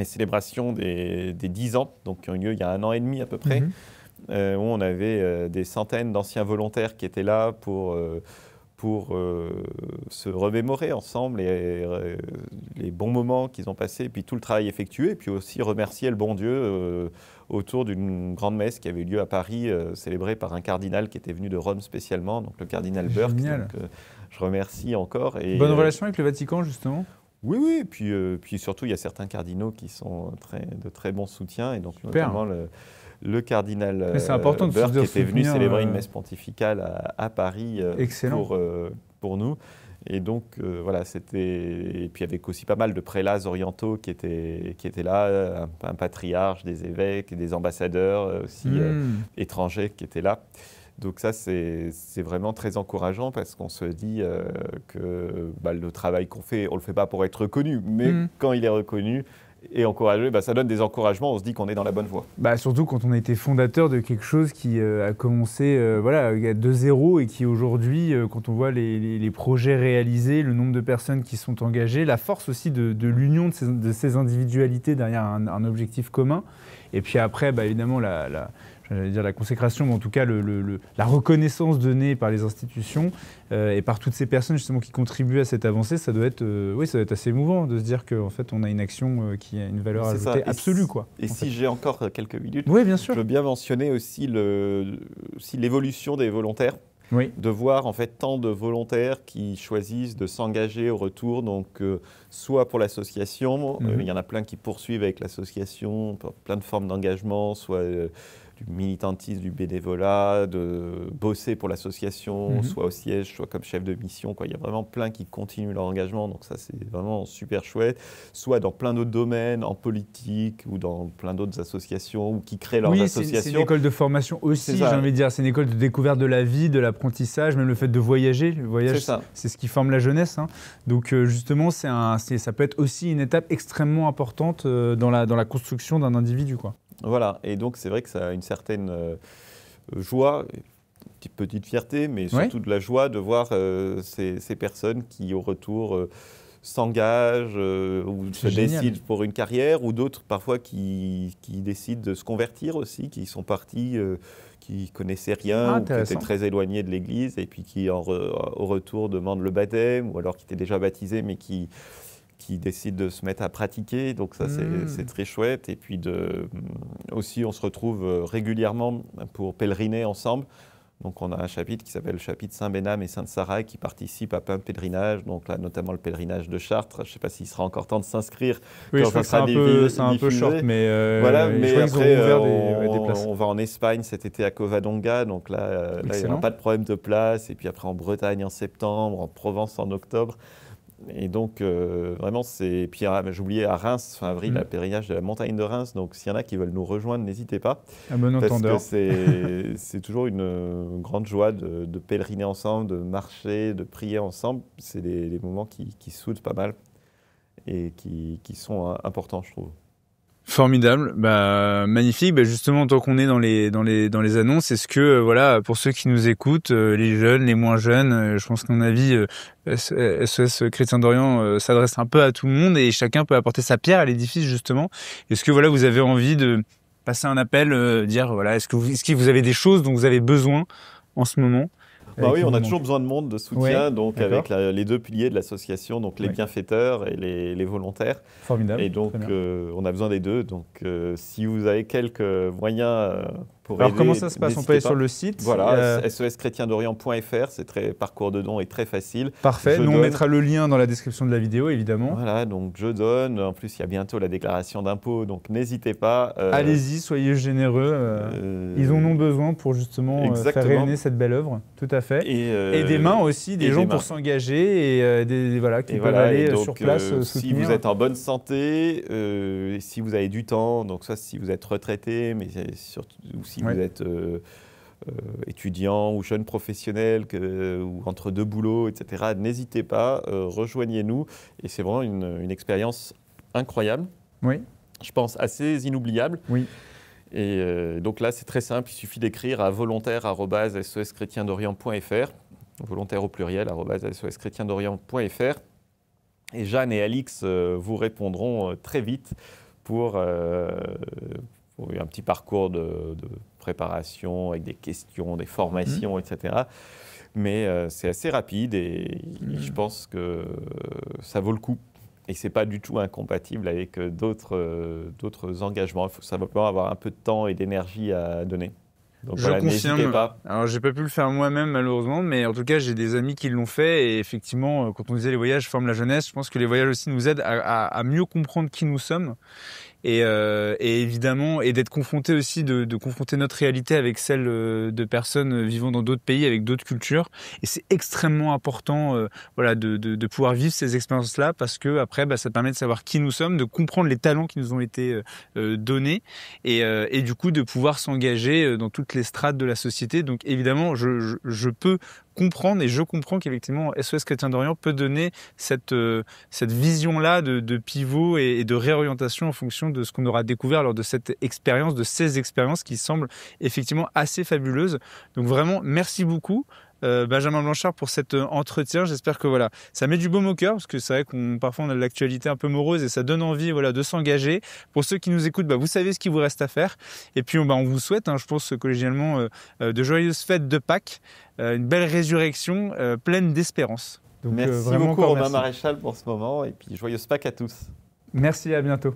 [SPEAKER 1] célébrations des 10 ans, donc qui ont eu lieu il y a 1 an et demi à peu près, où on avait des centaines d'anciens volontaires qui étaient là pour se remémorer ensemble les bons moments qu'ils ont passés, et puis tout le travail effectué, et puis aussi remercier le bon Dieu autour d'une grande messe qui avait eu lieu à Paris, célébrée par un cardinal qui était venu de Rome spécialement, donc le cardinal Burke. Donc, je remercie encore.
[SPEAKER 2] Bonne relation avec le Vatican, justement ?
[SPEAKER 1] Oui, et puis surtout, il y a certains cardinaux qui sont de très bons soutiens, et donc notamment le cardinal Burke qui était venu célébrer une messe pontificale à Paris pour nous. Et donc, voilà, et puis avec aussi pas mal de prélats orientaux qui étaient là, un patriarche, des évêques, des ambassadeurs aussi étrangers qui étaient là. Donc ça, c'est vraiment très encourageant parce qu'on se dit que le travail qu'on fait, on ne le fait pas pour être reconnu, mais quand il est reconnu et encouragé, ça donne des encouragements, on se dit qu'on est dans la bonne voie.
[SPEAKER 2] Surtout quand on a été fondateur de quelque chose qui a commencé de zéro et qui aujourd'hui, quand on voit les projets réalisés, le nombre de personnes qui sont engagées, la force aussi de l'union de ces individualités derrière un objectif commun. Et puis après, évidemment, j'allais dire la consécration, mais en tout cas la reconnaissance donnée par les institutions et par toutes ces personnes justement qui contribuent à cette avancée, ça doit être assez émouvant de se dire qu'en fait on a une action qui a une valeur ajoutée absolue.
[SPEAKER 1] Et si j'ai encore quelques minutes,
[SPEAKER 2] bien sûr.
[SPEAKER 1] Je veux bien mentionner aussi l'évolution des volontaires.
[SPEAKER 2] Oui.
[SPEAKER 1] De voir en fait tant de volontaires qui choisissent de s'engager au retour, donc soit pour l'association, il y en a plein qui poursuivent avec l'association, plein de formes d'engagement, soit du militantisme, du bénévolat, de bosser pour l'association, soit au siège, soit comme chef de mission. Il y a vraiment plein qui continuent leur engagement, donc ça c'est vraiment super chouette. Soit dans plein d'autres domaines, en politique ou dans plein d'autres associations, ou qui créent leurs associations.
[SPEAKER 2] C'est une école de formation aussi, j'ai envie de dire. C'est une école de découverte de la vie, de l'apprentissage, même le fait de voyager. Le voyage, c'est ce qui forme la jeunesse. Donc justement, ça peut être aussi une étape extrêmement importante dans la construction d'un individu, quoi.
[SPEAKER 1] Voilà, et donc c'est vrai que ça a une certaine joie, une petite fierté, mais surtout de la joie de voir ces personnes qui, au retour, s'engagent ou se décident pour une carrière, ou d'autres parfois qui décident de se convertir aussi, qui sont partis, qui ne connaissaient rien, ou qui étaient très éloignés de l'Église, et puis qui, au retour, demandent le baptême, ou alors qui étaient déjà baptisés, mais qui décident de se mettre à pratiquer, donc ça c'est très chouette. Et puis aussi on se retrouve régulièrement pour pèleriner ensemble. Donc on a un chapitre qui s'appelle le chapitre Saint-Benam et Sainte-Saraï qui participe à plein de pèlerinages, donc là notamment le pèlerinage de Chartres. Je ne sais pas s'il sera encore temps de s'inscrire.
[SPEAKER 2] Oui, je crois que c'est un peu short, mais,
[SPEAKER 1] mais après
[SPEAKER 2] des places.
[SPEAKER 1] On va en Espagne cet été à Covadonga, donc là il n'y aura pas de problème de place. Et puis après en Bretagne en septembre, en Provence en octobre. Et donc, vraiment, c'est. Puis, j'ai oublié à Reims, fin avril, le pèlerinage de la montagne de Reims. Donc, s'il y en a qui veulent nous rejoindre, n'hésitez pas.
[SPEAKER 2] Un bon entendeur.
[SPEAKER 1] Parce que c'est toujours une grande joie de pèleriner ensemble, de marcher, de prier ensemble. C'est des moments qui soudent pas mal et qui sont importants, je trouve.
[SPEAKER 3] Formidable, magnifique. Justement, tant qu'on est dans les annonces, est-ce que pour ceux qui nous écoutent, les jeunes, les moins jeunes, je pense qu'à mon avis, SOS Chrétiens d'Orient s'adresse un peu à tout le monde et chacun peut apporter sa pierre à l'édifice justement. Est-ce que vous avez envie de passer un appel, dire est-ce que vous avez des choses dont vous avez besoin en ce moment.
[SPEAKER 1] Bah oui,
[SPEAKER 3] qui
[SPEAKER 1] on
[SPEAKER 3] vous
[SPEAKER 1] a
[SPEAKER 3] manque.
[SPEAKER 1] toujours besoin de monde, de soutien,
[SPEAKER 2] Ouais,
[SPEAKER 1] donc
[SPEAKER 2] d'accord.
[SPEAKER 1] avec les deux piliers de l'association, donc les
[SPEAKER 2] Ouais.
[SPEAKER 1] bienfaiteurs et les volontaires.
[SPEAKER 2] Formidable.
[SPEAKER 1] Et donc,
[SPEAKER 2] très bien.
[SPEAKER 1] on a besoin des deux. Donc, si vous avez quelques moyens pour
[SPEAKER 2] Alors
[SPEAKER 1] aider,
[SPEAKER 2] comment ça se passe? On peut aller
[SPEAKER 1] n'hésitez
[SPEAKER 2] sur
[SPEAKER 1] pas.
[SPEAKER 2] le site.
[SPEAKER 1] Voilà, seschrétiendorient.fr, c'est très parcours de dons est très facile.
[SPEAKER 2] Parfait.
[SPEAKER 1] Je
[SPEAKER 2] Nous, on
[SPEAKER 1] donne.
[SPEAKER 2] mettra le lien dans la description de la vidéo, évidemment.
[SPEAKER 1] Voilà, donc je donne. En plus, il y a bientôt la déclaration d'impôt, donc n'hésitez pas.
[SPEAKER 2] Allez-y, soyez généreux. Ils en ont besoin pour justement faire
[SPEAKER 1] Exactement.
[SPEAKER 2] rayonner cette belle œuvre. Tout à fait.
[SPEAKER 1] Et,
[SPEAKER 2] Et des mains aussi, des
[SPEAKER 1] et
[SPEAKER 2] gens
[SPEAKER 1] des
[SPEAKER 2] pour
[SPEAKER 1] mains.
[SPEAKER 2] s'engager et voilà, qui
[SPEAKER 1] Et
[SPEAKER 2] peuvent
[SPEAKER 1] voilà,
[SPEAKER 2] aller
[SPEAKER 1] et donc,
[SPEAKER 2] sur place
[SPEAKER 1] si
[SPEAKER 2] soutenir.
[SPEAKER 1] vous êtes en bonne santé, et si vous avez du temps, donc soit si vous êtes retraité, mais surtout ou si
[SPEAKER 2] Ouais.
[SPEAKER 1] vous êtes étudiant ou jeune professionnel ou entre deux boulots, etc., n'hésitez pas, rejoignez-nous. Et c'est vraiment une expérience incroyable,
[SPEAKER 2] Oui,
[SPEAKER 1] je pense assez inoubliable.
[SPEAKER 2] oui.
[SPEAKER 1] Et donc là, c'est très simple, il suffit d'écrire à volontaire@seschrétiendorient.fr, volontaire au pluriel, @seschrétiendorient.fr. Et Jeanne et Alix vous répondront très vite pour un petit parcours de préparation avec des questions, des formations, etc. Mais c'est assez rapide et je pense que ça vaut le coup. Et ce n'est pas du tout incompatible avec d'autres engagements. Il faut simplement avoir un peu de temps et d'énergie à donner. Donc
[SPEAKER 3] Je
[SPEAKER 1] voilà, n'hésitez
[SPEAKER 3] confirme.
[SPEAKER 1] pas.
[SPEAKER 3] Alors, j'ai pas pu le faire moi-même, malheureusement, mais en tout cas, j'ai des amis qui l'ont fait. Et effectivement, quand on disait les voyages forment la jeunesse, je pense que les voyages aussi nous aident à mieux comprendre qui nous sommes. Et évidemment, et d'être confronté aussi, de confronter notre réalité avec celle de personnes vivant dans d'autres pays, avec d'autres cultures. Et c'est extrêmement important, voilà, de pouvoir vivre ces expériences-là, parce que après, ça permet de savoir qui nous sommes, de comprendre les talents qui nous ont été donnés, et du coup de pouvoir s'engager dans toutes les strates de la société. Donc évidemment, je peux comprendre, et je comprends qu'effectivement SOS Chrétien d'Orient peut donner cette vision-là de pivot et de réorientation en fonction de ce qu'on aura découvert lors de cette expérience, de ces expériences qui semblent effectivement assez fabuleuses. Donc vraiment, merci beaucoup. Benjamin Blanchard, pour cet entretien. J'espère que voilà, ça met du baume au cœur, parce que c'est vrai qu'on parfois on a de l'actualité un peu morose et ça donne envie, voilà, de s'engager. Pour ceux qui nous écoutent, vous savez ce qu'il vous reste à faire. Et puis on vous souhaite, je pense collégialement, de joyeuses fêtes de Pâques, une belle résurrection pleine d'espérance.
[SPEAKER 2] Donc,
[SPEAKER 1] Merci
[SPEAKER 2] vraiment
[SPEAKER 1] beaucoup
[SPEAKER 2] encore
[SPEAKER 1] Romain
[SPEAKER 2] merci.
[SPEAKER 1] Maréchal pour ce moment et puis joyeuse Pâques à tous.
[SPEAKER 2] Merci, à bientôt.